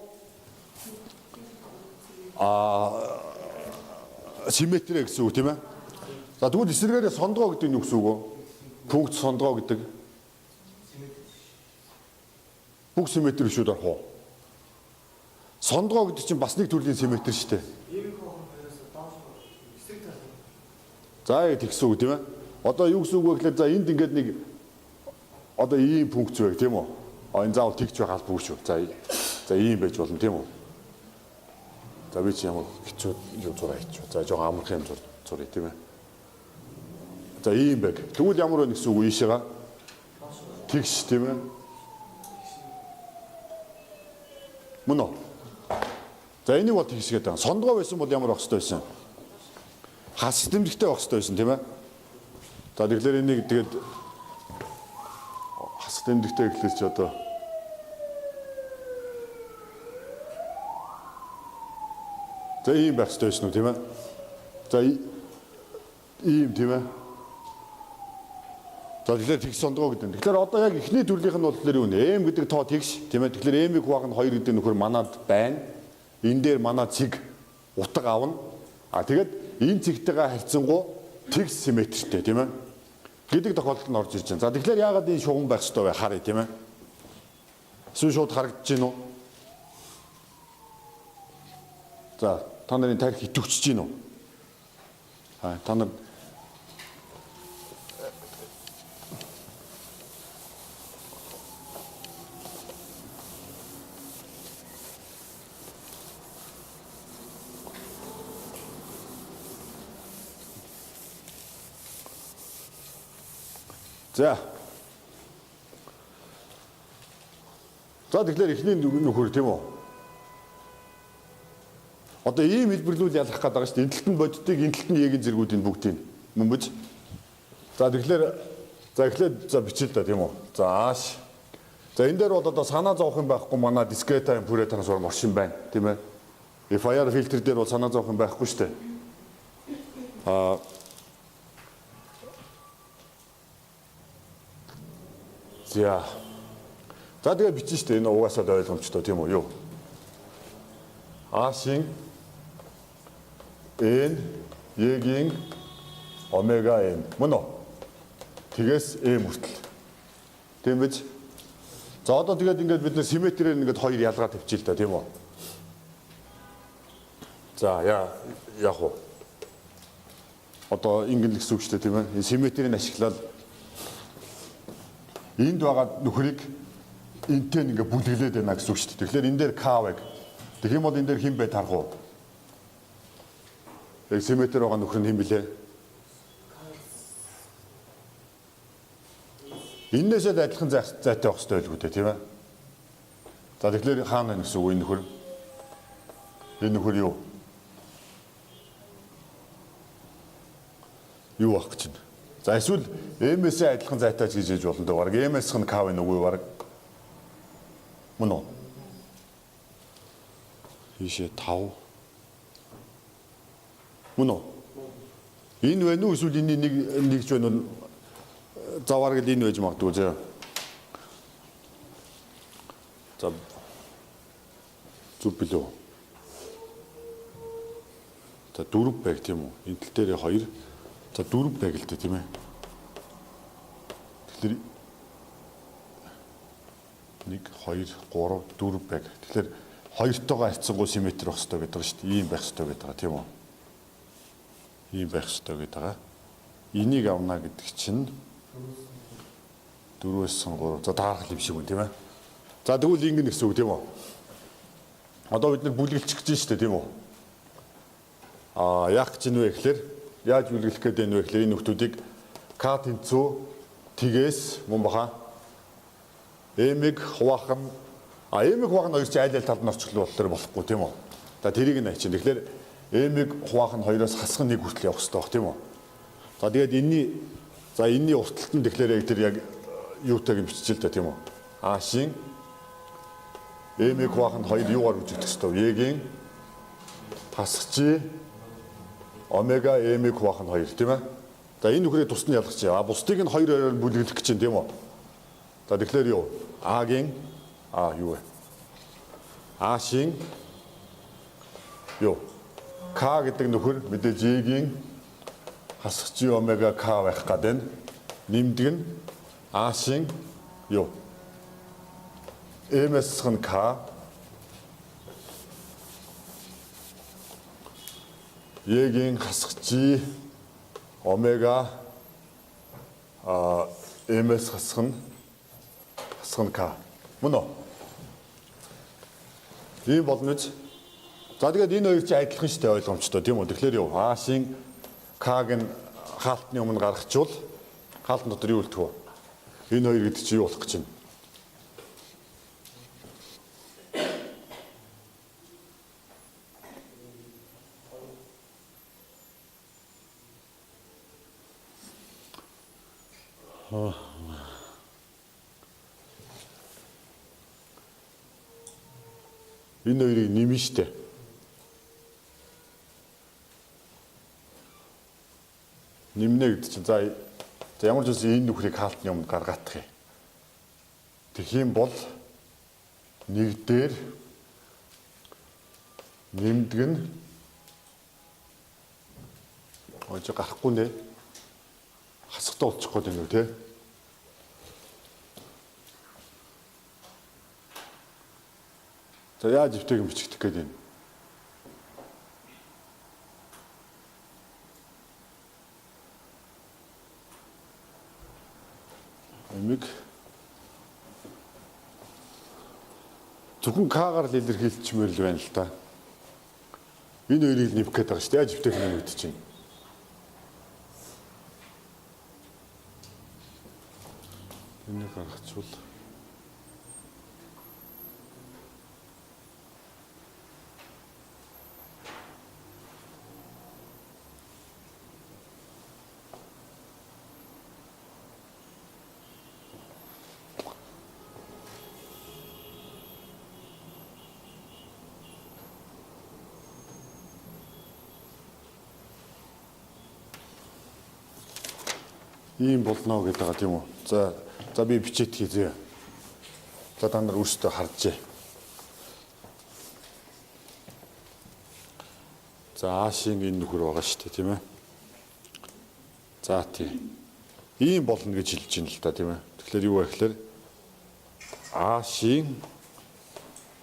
симметри гэсэн үг тийм ээ. За тэгвэл эсвэргээрээ сондгоо гэдэг нь юу гэсэн үг вэ? Функц сондгоо гэдэг. Бүх симметри шүү дээ хоо. Сондгоо гэдэг чинь бас нэг төрлийн симметри шүү дээ. За тэгсэн үг тийм ээ. Одоо юу гэсэн үг вэ гэхээр за энд ингээд нэг одоо ийм функц байг тийм үү? Энэ заавал тэгж байх албагүй шүү. За ийм байж болно тийм үү? За би чи ямар хэцүү юу зураа хийчих. За жоохон амархан юм зуръя тийм ээ. За ийм байг. Тэгвэл ямар вэ гэсэн үг ийшээга? Тэгш тийм ээ. Мөн үү? За энийг бол тэгсгээд байгаа. Сондгоо байсан бол ямар байх ёстой байсан? Хас тэмдэгтэй байх ёстой байсан тийм ээ. За тэгэхээр энийг тэгээд хас тэмдэгтэй гэхлээр чи одоо за ийм байх ёстой байсан уу тийм ээ. За ийм тийм ээ. За тэгэхээр тэгс сондгоо гэдэг. Тэгэхээр одоо яг эхний төрлийнх нь бол тэгэхээр юу нэ? М гэдэг тоо тэгш тийм ээ. Тэгэхээр М-ийг хуваах нь 2 гэдэг нөхөр манад байна. Энэ дээр манай цэг утга авна. А тэгээд энэ цэгтэйгээ харьцангуй тэгс симметртэй тийм ээ. Гэдэг тохиолдолд нь орж ирж байна. За тэгэхээр яагаад энэ шугам байх ёстой вэ? Харъя тийм ээ. Эсвэл шууд харагдаж байна уу? За та нарын тарих итвчж байна уу? Та нар За тэгэхээр эхний нөхөр тийм үү? Одоо ийм хэлбэрлүүл ялах гээд байгаа шүү дээ. Энэ талд нь бодитыг, энэ талд нь яг зэргүүдийн бүгдийг мөн биз? За тэгэхээр за бичил та тийм үү? Зааш. За энэ дээр бол одоо санаа зовох юм байхгүй манай discrete time Fourier transform оршин байна, тийм ээ? FIR фильтр дээр бол санаа зовох юм байхгүй шүү дээ. За тэгээ бичэн штэ энэ угаасаа ойлгомжтой тийм үү юу? А-шин N Е-гийн омега N мөн үү? Тэгээс M хүртэл. Тийм биз? За одоо тэгээд ингээд бид нэ симметрээр ингээд хоёр ялгаа тавьчих л да тийм үү? За яг уу. Одоо ингээд л гэсэн үг шүү дээ тийм ээ? Энэ симметрийг ашиглаад энд байгаа нөхрийг энтэй ингээ бүлэглээд байна гэсэн үг шүү дээ. Тэгэхээр энэ дээр К байг. Тэгэх юм бол энэ дээр хэн бай тарах уу? Яг симметр байгаа нөхөр нь хэн блэ? Энээс л адилхан зайтай байх хэрэгтэй байлгүй дээ, тийм ээ? За тэгэхээр хаана байна гэсэн үг энэ нөхөр? Энэ нөхөр юу? Юу байх гэж байна? За эсвэл MS-ийн адилхан зайтай гэж хэлж болно даа. Бараг MS-х нь K байна уу бараг? Мөн үү? Ийшээ 5. Мөн үү? Энэ байна уу эсвэл энэ нэгж байна уу? За бараг л энэ байж магадгүй зэ. За зүг билүү. За 4 байг тийм үү? Энэ тал дээр 2. За 4 байг л дээ тийм ээ. Тэгэхээр 1 2 3 4 байг. Тэгэхээр хоёртойгоо харьцангуй симметр байх хэрэгтэй гэдэг шүү дээ. Ийм байх хэрэгтэй гэдэг байгаа тийм үү? Ийм байх хэрэгтэй гэдэг байгаа. Энийг авна гэдэг чинь 4-өөс 3. За таарах юм шиг үн тийм ээ. За тэгвэл ингэн гэсэн үг тийм үү? Одоо бид нар бүлгэлчих гэж шүү дээ тийм үү? Яах гэж нэ вэ гэхээр яаж бүлгэлэх гээд байна вэ гэхээр энэ нөхдүүдийг К тэнцүү тгээс мөн баха M-ийг хуваах нь M-ийг хуваах нь хоёр чи аль талд нь орчихлоо болохгүй тийм үү? За тэрийг нь ачиж. Тэгэхээр M-ийг хуваах нь 2-оос хасах нь 1 хүртэл явах хэрэгтэй баг тийм үү? За тэгээд энэний уртталт нь тэгэхээр яг тэр яг юутайг биччихэл та тийм үү? А-шин M-ийг хуваах нь 2 юугаар үзэгдэх хэрэгтэй вэ? Е-гийн хасгачи омега M-ийг хуваах нь 2 тийм ээ? За энэ нөхрийг тусад нь ялгачих. Бусдыг нь 2-оор бүлэглэх гэж чинь тийм үү? За тэгэхээр юу? А-гийн юу вэ? А-шин юу? К гэдэг нөхөр мэдээж Е-гийн хасгачи омега К байх гэдэг нь нэмдэг нь А-шин юу? M-с нь К Е-гийн хасгачи омега MS хасах нь К. Мөн үү? Ийм болно биз? За тэгээд энэ хоёр чи адилхан шүү дээ ойлгомжтой тийм үү? Тэгэхээр юу? А-шин К-г нь хаалтны өмнө гаргачвал хаалтан дотор юу үлдэх вэ? Энэ хоёр гэдэг чи юу болох гэж байна? Энэ хоёрыг нэмнэ штэ. Нэмнэ гэдэг чинь за ямар ч үсэн энэ нөхрийг хаалтны өмнө гаргачих юм. Тэгэх юм бол нэг дээр нэмдэг нь ож гарахгүй нэ. Хасахтаа болчих гээд байна уу те. За яаж өвтэйг бичигдэх гээд байна. Эмиг зөвхөн К-гаар л илэрхийлчихмээр л байна л да. Энэ хоёрыг нэмэх гээд байгаа шүү дээ. Яаж өвтэйг нэмэгдэж чинь. Энийг гаргачвал ийм болно гэдэг байгаа тийм үү. За би бичээд хийзээ. За та нар өөрсдөө харжээ. За Ашийн энэ нөхөр байгаа шүү дээ тийм ээ. За тийм. Ийм болно гэж хэлж байна л да тийм ээ. Тэгэхээр юу вэ гэхээр Ашийн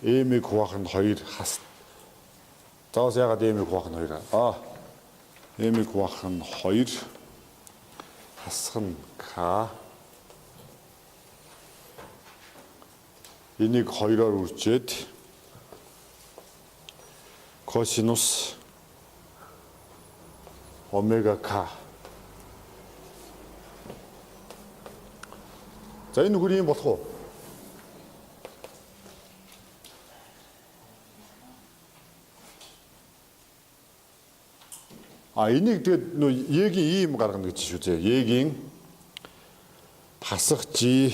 эмийг хуваах нь 2 хас. Заавал ягаад эмийг хуваах нь 2 эмийг хуваах нь 2 хасах нь К. Энийг 2-оор үржээд косинус омега К. За энэ нөхөр юм болох уу? Энийг тэгээд нөө Е-ийн ийм гаргана гэж шүү дээ. Е-ийн хасах G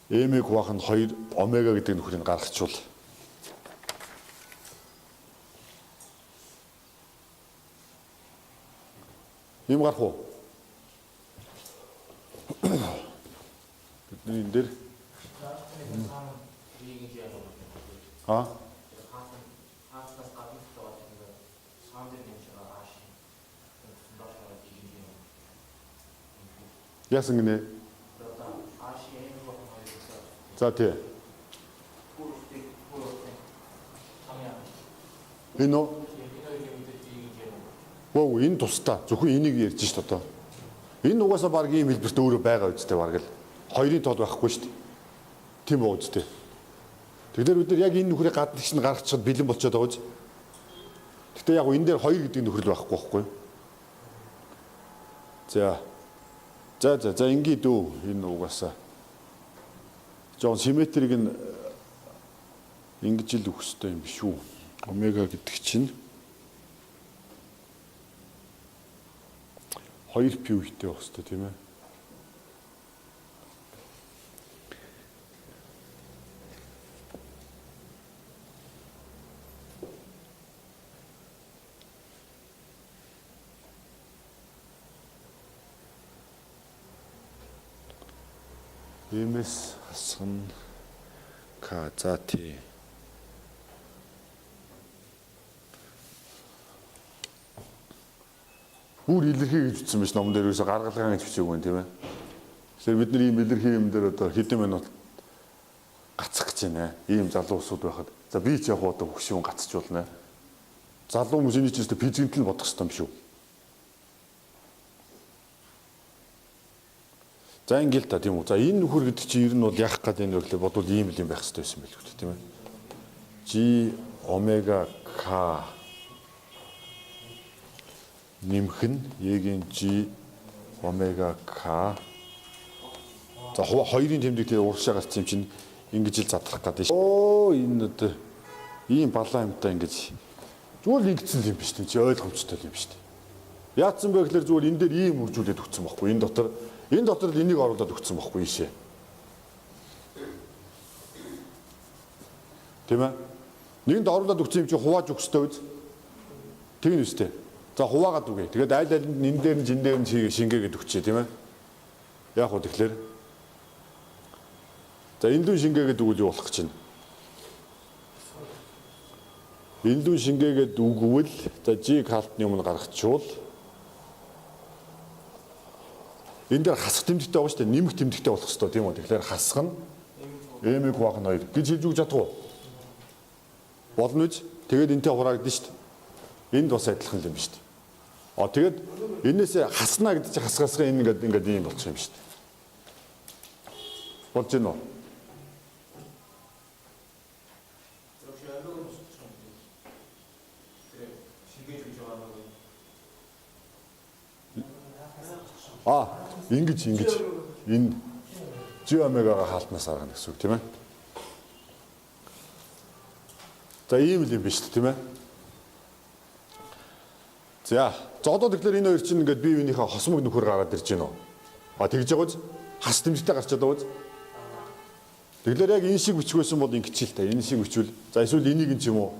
Эмийг хуваах нь 2 омега гэдэг нөхрийг гаргачвал ийм гарах уу? Бидний энэ дээр яасан гинэ? За тий. Энэ энэ тусдаа зөвхөн энийг ярьж шít одоо. Энэ угаасаа баг ийм хэлбэрт өөрөө байгаа үстэй баг л. Хоёрын тод байхгүй шүү дээ. Тийм үү үстэй. Тэгэхээр бид нар яг энэ нөхрийг гадна чинь гаргачихад бэлэн болчиход байгаа үз. Гэтэ яг энэ дээр 2 гэдэг нөхрөл байхгүй байхгүй. За ингээд үү энэ угаасаа жон симметрийг нь ингэж л өгөх хэрэгтэй юм биш үү? Омега гэдэг чинь 2 пи үйтэй байх хэрэгтэй тийм ээ. Эмэс хасган К за тий. Бүр илэрхий гэж ütсэн биш ном дээр юусо гаргалгаа гэж бичээгүй юм тийм ээ. Тэгэхээр бид нар ийм илэрхий юм дээр одоо хэдэн минут гацах гэж байна. Ийм залуу усуд байхад за би ч яг одоо хөшүүн гацчихулна. Залуу хүмүүсийн чинь физикэл бодох хэрэгтэй юм шүү. За ингээл та тийм үү. За энэ нөхөр гэдэг чинь ер нь бол яах гээд энэ өглөө бодвол ийм л юм байх хэрэгтэй байсан байл үү тийм ээ. G омега K нэмэх нь Е-ийн G омега K. За хоёрын тэмдэг тэгээ урагшаа гарсан юм чинь ингэж л задрах гэдэг. Энэ одоо ийм балаа юмтай ингэж зүгээр л ингэсэн юм биш тийм чи ойлгомжтой юм биш тийм. Яатсан бэ гэхээр зүгээр энэ дээр ийм хөгжүүлээд өгсөн байхгүй. Энэ дотор л энийг оруулаад өгсөн байхгүй ийшээ. Тийм ээ. Нэгэнд оруулаад өгсөн юм чи хувааж өгөх ёстой биз? Тэгнэ үстэй. За хуваагаад үгүй. Тэгээд аль алинд энэ дээр нь жин дээр нь шингээгээд өгчээ тийм ээ. Яг уу тэгэхээр. За энэ дүү шингээгээд өгвөл юу болох гэж байна? Энэ дүү шингээгээд өгвөл за G халтны өмнө гаргачихвол энэ дээр хасах тэмдэгтэй байгаа шүү дээ. Нэмэх тэмдэгтэй болох ёстой тийм үү? Тэгэхээр хасах нь m-ийг хуваах нь 2 гэж хэлж өгч чадах уу? Болно үз? Тэгээд энтэй хураагдана шүү дээ. Энд бас адилхан юм шүү дээ. Тэгээд энээсээ хаснаа гэдэг чинь хасгасгаа энэ ингээд ийм болчих юм шүү дээ. Болж гинөө? Ингэж энэ G омегагаа хаалтнаас гаргана гэсэн үг тийм ээ. За ийм л юм биш тийм ээ. За одоо тэгэхээр энэ хоёр чинь ингээд бие биенийхээ хосмог нөхөр гараад ирж байна уу? Тэгж байгаа үз? Хас тэмдэгтэй гарчаад байгаа үз? Тэгэхээр яг энэ шиг бичгөөсөн бол ингэж л та. Энэ шиг бичвэл за эсвэл энийг нь ч юм уу.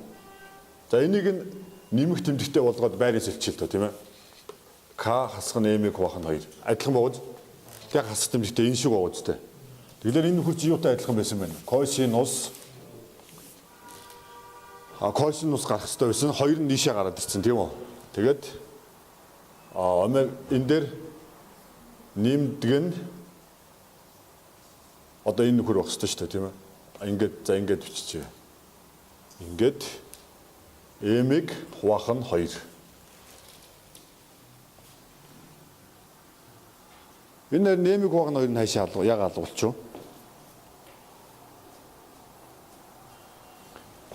За энийг нь нэмэх тэмдэгтэй болгоод байрыг сэлчихэл тоо тийм ээ. К хасах нь m-ийг хуваах нь 2. Адилхан байгаа үз? Яг хасах тэмдэгтэй энэ шиг байгаа үз тэ. Тэгэхээр энэ нөхөр чи юутай адилхан байсан байна? Косинус гарах хэрэгтэй байсан. 2 нь нийшээ гараад ирсэн тийм үү? Тэгээд энэ дээр нэмдэг нь одоо энэ нөхөр байх хэрэгтэй шүү дээ тийм ээ. Ингээд биччихье. Ингээд m-ийг хуваах нь 2. Энэ m-ийг хуваах нь 2 нь хайшаа яг алгуулчих.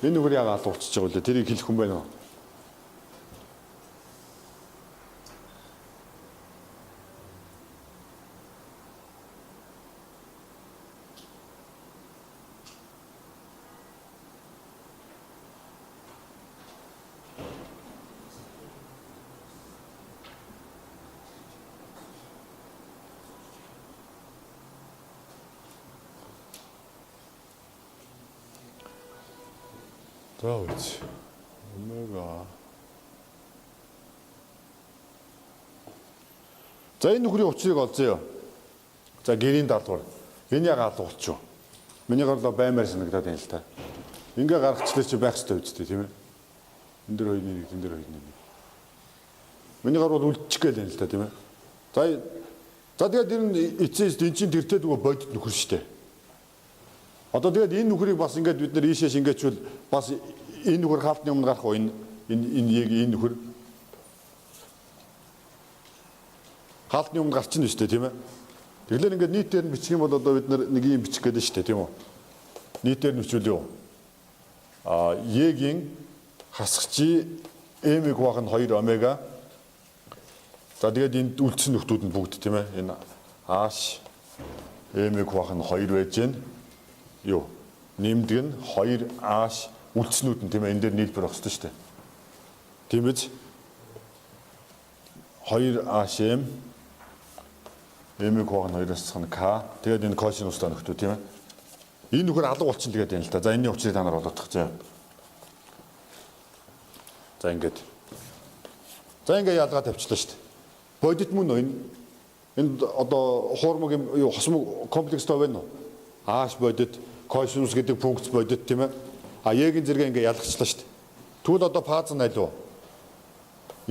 Энэ нөхөр яг алгуулчих байгаа үлээ. Тэрийг хэлэх хүн байна уу? Давайте. Омега. За энэ нөхрийн учрыг олзъё. За гэрийн даалгавар. Энэ яг алгуулчих. Миний гарлоо баймаар санагдаад байна л та. Ингээ гаргачлаа чи байх хэрэгтэй үстэй тийм ээ. Энд дээр 2-1, энэ дээр 2-1. Миний гар бол үлдчих гээл байна л та тийм ээ. За тэгээд энэ эцэс энэ чинь тэртээ дгөө бодит нөхөр шүү дээ. Одоо тэгээд энэ нөхрийг бас ингээд бид нар ийшээ шингээчвэл бас энэ нөхөр хаалтны өмнө гарах уу энэ нөхөр хаалтны өмнө гарчихна шүү дээ тийм ээ. Тэгэлэр ингээд нийтээр нь бичих юм бол одоо бид нар нэг юм бичих гэдэг шүү дээ тийм үү. Нийтээр нь бичвэл юу? Е-гийн хасгачи m-ийг хуваах нь 2 омега. За тэгээд энд үлдсэн нөхдүүд нь бүгд тийм ээ. Энэ h m-ийг хуваах нь 2 байж гэн. Юу? Нэмдэг нь 2h үлдснүүд нь тийм ээ. Энэ дээр нийлбэр байх хэрэгтэй шүү дээ. Тийм биз? 2hm m-ийг хуваах нь 2-аас хасах нь k. Тэгээд энэ косинустай нөхдүүд тийм ээ. Энэ нөхөр алга болчихно тэгээд байна л да. За энэний учрыг та нар бодох заяа. За ингээд ялгаа тавьчлаа шүү дээ. Бодит мөн энэ одоо хуурмаг юу хосмог комплекс тоо байна уу? H бодит, косинус гэдэг функц бодит тийм ээ. Е-гийн зэрэг ингээд ялгчлаа шүү дээ. Тэгвэл одоо фаз нь аль вэ?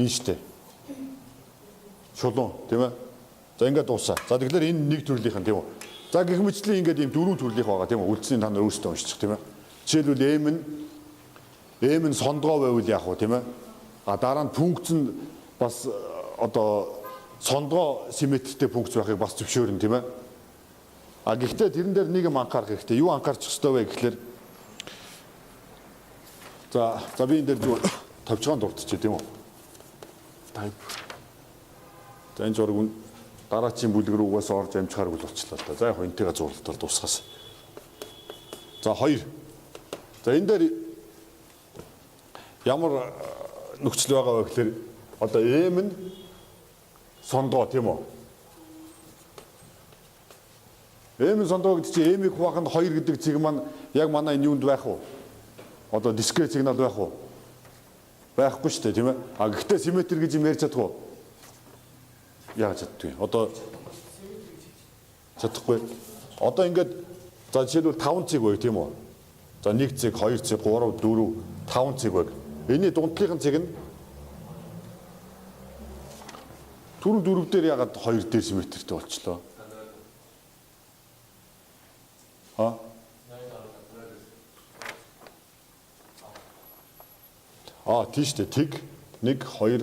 Энэ шүү дээ. Шулуун тийм ээ. За ингээд дуусаа. За тэгэхээр энэ нэг төрлийнх нь тийм үү? За гэх мэтлэн ингээд ийм дөрвөн төрлийнх байгаа тийм үү? Үлдсэний та нар өөрсдөө уншчих тийм ээ. Жишээлбэл m нь сондгоо байвал яах вэ тийм ээ? Дараа нь функц нь бас одоо сондгоо симметртэй функц байхыг бас зөвшөөрнө тийм ээ. Гэхдээ тэрэн дээр нэг юм анхаарах хэрэгтэй. Юу анхаарчих ёстой вэ гэхэлэр за би энэ дээр зүгээр тавьчгаан дурдчих тийм үү? За энэ зураг дараачийн бүлэг рүү угаасаа орж амжихааргүй болчихлоо л да. За яг энтэйгээ зурлалтаар дуусгаас. За 2. За энэ дээр ямар нөхцөл байгаа вэ гэхээр одоо m нь сондоо тийм үү? M-ийн сондоо гэдэг чинь M-ийн хувааханд 2 гэдэг цэг маань яг манай энэ юунд байх уу? Одоо дискрет сигнал байх уу? Байхгүй шүү дээ тийм ээ. А гэхдээ симметр гэж юм ярьж чадах уу? Яаж чаддгүй. Одоо чадахгүй. Одоо ингээд за жишээлбэл 5 цэг бай тийм үү? За 1 цэг, 2 цэг, 3, 4, 5 цэг бай. Энийн дундлынхын цэг нь түрүү дөрөв дээр ягаад 2 дээр симметртэй болчлоо? Тийм шүү дээ. Тэг 1 2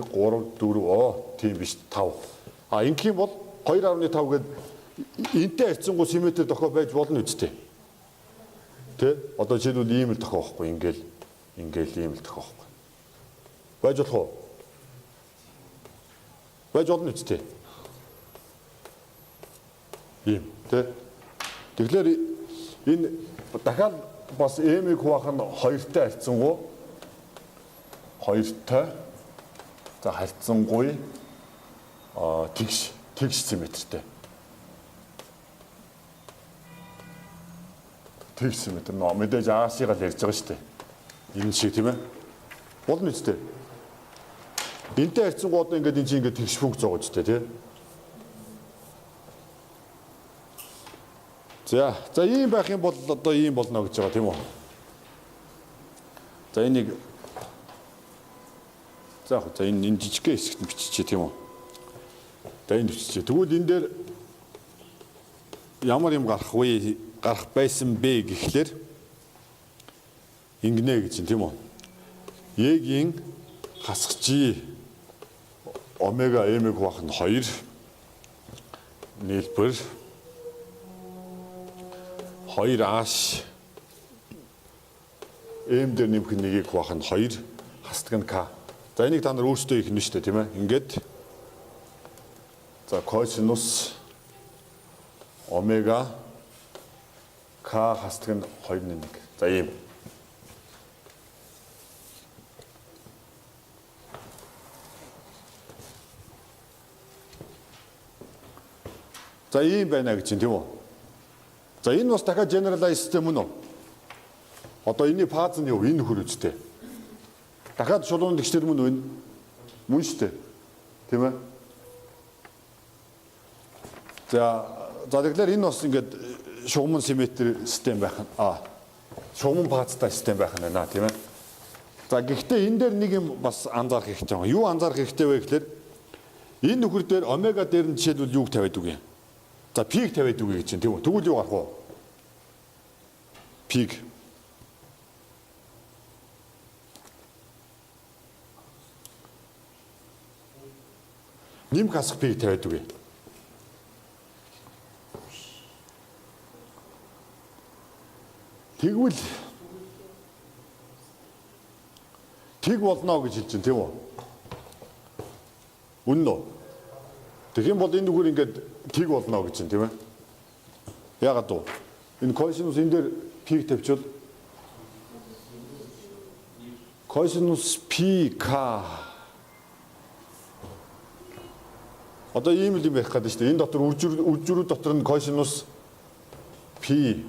3 4 тийм биш 5. Ингэх юм бол 2.5 гээд энтэй харьцангуй симметр тохио байж болно үстэй. Тэ? Одоо жишээлбэл ийм л тохио байхгүй. Ингээл ийм л тохио байхгүй. Байж болох уу? Байж болно үстэй. Ийм тэ? Тэгэхээр энэ дахиад бас M-ийг хуваах нь 2-тай харьцангуй 2-тай за харьцангуй тэгш симметртэй. Тэгш симметр нөө мэдээж аашигаа л ярьж байгаа шүү дээ. Энэ шиг тийм ээ. Болно үстэй. Энтэй харьцангуй одоо ингээд энэ чинь ингээд тэгш функц байгаа үстэй тий. За ийм байх юм бол одоо ийм болно гэж байгаа тийм үү? За энийг за энэ жижигхэн хэсэгт нь биччихье тийм үү? За энд биччихье. Тэгвэл энэ дээр ямар юм гарах байсан бэ гэхлээр ингэнэ гэж тийм үү? Е-ийн хасгачи омега m-ийг хуваах нь 2 нийлбэр 2H M дээр нэмэх нэгийг хуваах нь 2 хасдаг нь K. За энийг та нар өөрсдөө их нь шүү дээ тийм ээ. Ингээд за косинус омега K хасдаг нь 2-1. За ийм. За ийм байна гэж тийм үү? За энэ бас дахиад generalize system мөн үү? Одоо энэний фаз нь юу? Энэ нөхөр үстэй. Дахиад шулуун тэгчдэр мөн үү? Мөн шүү дээ. Тийм ээ? За тэгэхээр энэ бас ингээд шугамн симметр систем байх нь шугамн фазтай систем байх нь байна тийм ээ? За гэхдээ энэ дээр нэг юм бас анзаарах хэрэгтэй байна. Юу анзаарах хэрэгтэй вэ гэхээр энэ нөхөр дээр омега дээр нь жишээлбэл юуг тавиад үгүй. За пиг тавиад үгүй гэж чинь тийм үү? Тэгвэл юу гарах вэ? Пиг. Нимх хасах пиг тавиад үгүй. Тэгвэл тэг болно гэж хэлж байна тийм үү? Үнэн үү? Тэгэх юм бол энэ нүгээр ингээд тэг болно гэж байна тийм ээ? Яагаад вэ? Энэ косинус энэ дээр пиг тавьчвал косинус пк одоо ийм л юм байх гэдэг шүү дээ. Энэ дотор үржирүүд дотор нь косинус пи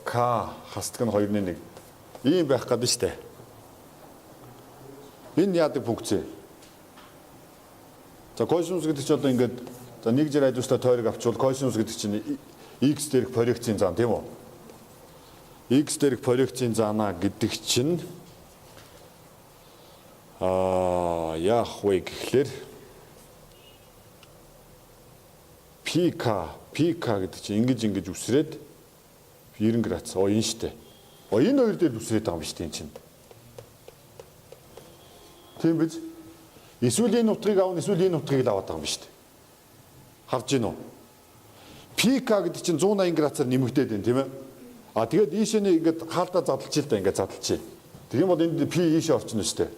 к хасдаг нь 2-1. Ийм байх гэдэг шүү дээ. Энэ яадаг функц. За косинус гэдэг чинь одоо ингээд за 1 радиустай тойрог авчвал косинус гэдэг чинь x дээрх проекцийн зан тийм үү? X дээрх проекцийн заана гэдэг чинь яах вэ гэхлээр pk гэдэг чинь ингэж үсрээд 90 градус энэ штэ. Энэ хоёр дээр үсрээд байгаа юм биш тийм чинь. Тийм биз? Эсвэл энэ утгыг авна, эсвэл энэ утгыг л аваад байгаа юм биш үү? Харж гин үү? ПК гэдэг чинь 180 градусаар нэмэгдээд байна, тийм ээ? Тэгээд ийшээ ингээд хаалтаа задлчих л да, ингээд задлчих. Тэгэх юм бол энд P ийшээ орчихно шүү дээ.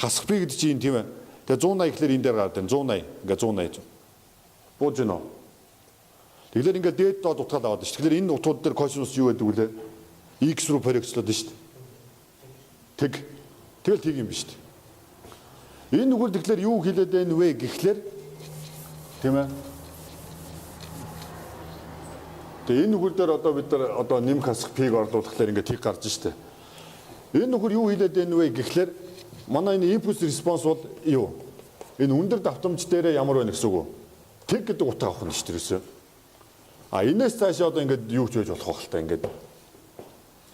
Хасах P гэдэг чинь тийм ээ. Тэгээ 180 гэхэлэр энэ дээр гараад байна. 180, ингээд 180. Бууж гин үү? Тэгэхээр ингээд дээд доод утгаад аваад шүү. Тэгэхээр энэ утгууд дээр косинус юу гэдэг вүлээ? X руу проекцлоод шүү дээ. Тэгэл тийм юм биш үү? Энэ нүгэл тэгэхээр юу хэлээд байна вэ гэхлээр тийм ээ. Тэгээ энэ нүгэл дээр одоо бид нар одоо нэмэх хасах пиг орлуулахлаар ингээд тийг гарч штэ. Энэ нүгэл юу хэлээд байна вэ гэхлээр манай энэ импульс респонс бол юу? Энэ өндөр давтамж дээр ямар байна гэсэн үг үү? Тэг гэдэг утга авах нь шүү дээ. А энэс цаашаа одоо ингээд юу ч байж болох байх л та ингээд.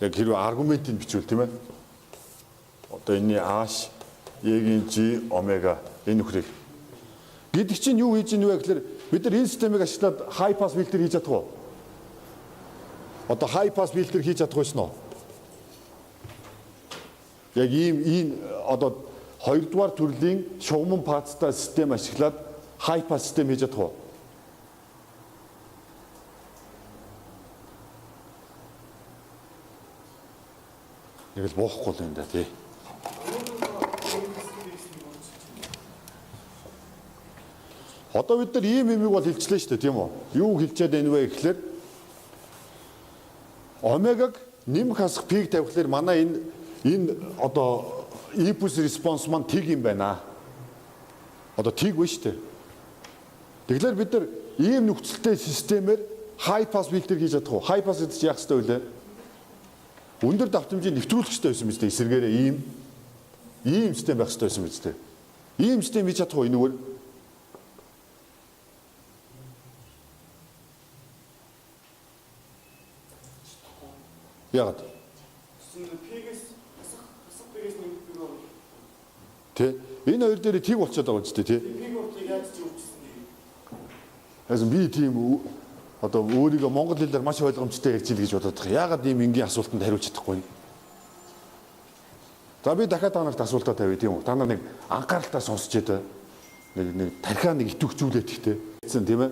Яг хэрвээ аргументыг бичвэл тийм ээ. Одоо энэний H, E-ийн G, омега энэ нөхрийг. Гэдэг чинь юу хийж ийнвэ гэхээр бид нар энэ системийг ашиглаад high pass filter хийж чадах уу? Одоо high pass filter хийж чадах байсан уу? Яг ийм одоо хоёрдугаар төрлийн шугамн пацтай систем ашиглаад high pass систем хийж чадах уу? Яг л боохгүй л юм да тий. Одоо бид нар ийм юмыг бол хэлчлээ шүү дээ тийм үү? Юу хэлчихэд байна вэ гэхлээр омегаг нэмэх хасах пиг тавихлаар манай энэ одоо импульс респонс маань тэг юм байна. Одоо тэг вэ шүү дээ. Тэгэхээр бид нар ийм нөхцөлтэй системээр high pass filter хийж чадах уу? High pass гэдэг чинь яах ёстой вэ? Өндөр давтамжийг нэвтрүүлэх ёстой байсан биз дээ. Эсвэргээрээ ийм систем байх ёстой байсан биз дээ. Ийм систем хийж чадах уу энэгээр? Яагаад? Тэ энэ хоёр дээр тийг болчиход байгаа үстэй тий. Харин би тийм одоо өөрийгөө монгол хэлээр маш ойлгомжтой ярьж ил гэж бодоод байгаа. Яагаад ийм энгийн асуултанд хариулж чадахгүй юм? За би дахиад та нарт асуултаа тавья тийм үү? Та нар нэг анхааралтай сонсч ядаа. Нэг тархиа нэг итвэхжүүлээд ихтэй. Тийм ээ.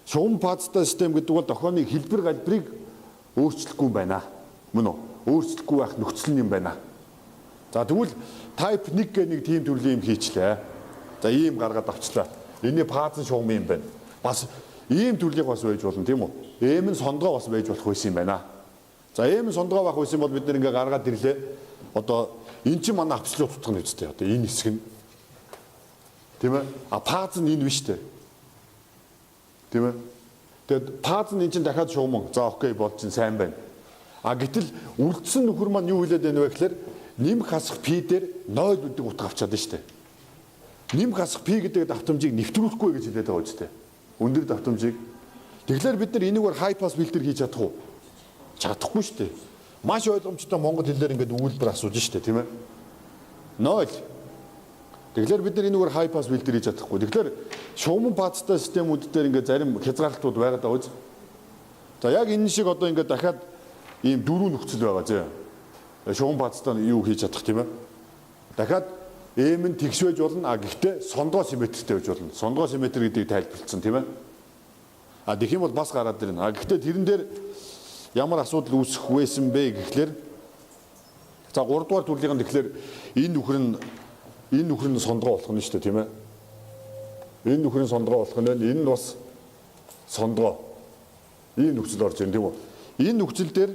Шугам пазтай систем гэдэг бол дохионы хэлбэр галбарыг өөрчлөхгүй юм байна. Мөн үү? Өөрчлөхгүй байх нөхцөл юм байна. За тэгвэл type 1 гэх нэг тийм төрлийн юм хийчлээ. За ийм гаргаад авчлаа. Энийн пазын шугам юм байна. Бас ийм төрлийг бас байж болно тийм үү? Эм нь сондгоо бас байж болох байсан юм байна. За эм нь сондгоо байх байсан бол бид нэр ингээ гаргаад ирлээ. Одоо эн чинь манай абсолют утга нь үстэй. Одоо энэ хэсэг нь тийм ээ? А паз нь энэ биш үү? Тийм ээ? Тэгэд паз нь эн чинь дахиад шугам. За окей бол чинь сайн байна. А гэтэл үлдсэн нөхөр маань юу хэлээд байна вэ гэхээр нэмэх хасах пи дээр 0 гэдэг утга авчаад байна шүү дээ. Нэмэх хасах пи гэдэг давтамжийг нэвтрүүлэхгүй гэж хэлээд байгаа үстэй. Өндөр давтамжийг. Тэгэхээр бид нар энийгээр high pass filter хийж чадах уу? Чадахгүй шүү дээ. Маш ойлгомжтой монгол хэлээр ингээд өгүүлбэр асууж шүү дээ, тийм ээ. 0. Тэгэхээр бид нар энийгээр high pass filter хийж чадахгүй. Тэгэхээр шугамн пазтай системүүд дээр ингээд зарим хязгаарлалтууд байгаад байгаа үз. За яг энэ шиг одоо ингээд дахиад ийм дөрөв нөхцөл байгаа зэ. Шугам пазтай юу хийж чадах тийм ээ. Дахиад эм нь тэгш байж болно. А гэхдээ сондгоо симметртэй байж болно. Сондгоо симметр гэдгийг тайлбарлсан тийм ээ. А тэгэх юм бол бас гараад ирнэ. А гэхдээ тэрэн дээр ямар асуудал үүсэх байсан бэ гэхлээр за 3 дугаар төрлийн тэгэхээр энэ нөхөр нь сондгоо болох нь шүү дээ тийм ээ. Энэ нөхрийн сондгоо болох нь байна. Энэ нь бас сондгоо. Ийм нөхцөл орж ирнэ тийм үү? Энэ нөхцөл дээр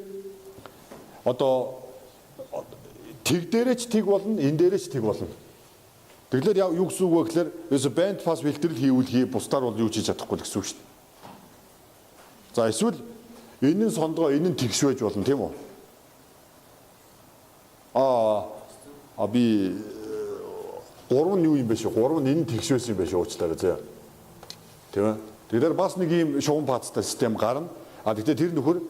одоо тэг дээрээ ч тэг болно, энэ дээрээ ч тэг болно. Тэгэхээр юу гэсэн үг вэ гэхээр ерөөсө band pass filter хийвэл бусдаар бол юу хийж чадахгүй гэсэн үг шүү дээ. За эсвэл энэ нь сондгоо, энэ нь тэгш байж болно тийм үү? Би 3 нь юу юм бэ шүү? 3 нь энэ нь тэгш байсан юм байна шүү уучлаарай зэ. Тийм ээ. Тэгэхээр бас нэг ийм шугам пазтай систем гарна. А тэгтээ тэр нөхөр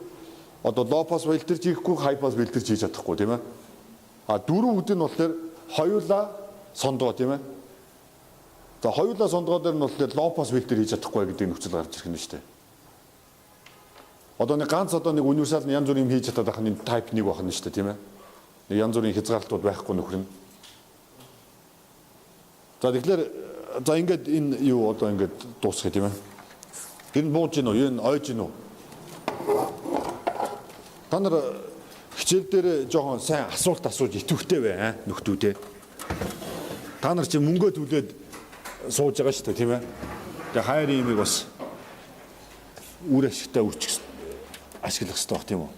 одоо low pass filter хийхгүй, high pass filter хийж чадахгүй тийм ээ. А дөрөв үд нь болохоор хоёулаа сондгоо тийм ээ. За хоёулаа сондгоо дээр нь болохоор low pass filter хийж чадахгүй гэдэг нөхцөл гарч ирэх нь шүү дээ. Одоо нэг ганц одоо нэг универсал янз бүрийн юм хийж чадаад байх нь type 1 байх нь шүү дээ тийм ээ. Нэг янз бүрийн хязгаарлалтууд байхгүй нөхөр нь. За тэгэхээр за ингээд энэ юу одоо ингээд дуусгая тийм ээ. Энэ бууж гин үү? Энэ ойж гин үү? Та нар хичээл дээр жоохон сайн асуулт асууж итвэхтэй бай нөхдүүдээ. Та нар чи мөнгөө төлөөд сууж байгаа шүү дээ тийм ээ. Тэгээ хайр имийг бас үр ашигтай ашиглах хэрэгтэй баг тийм үү?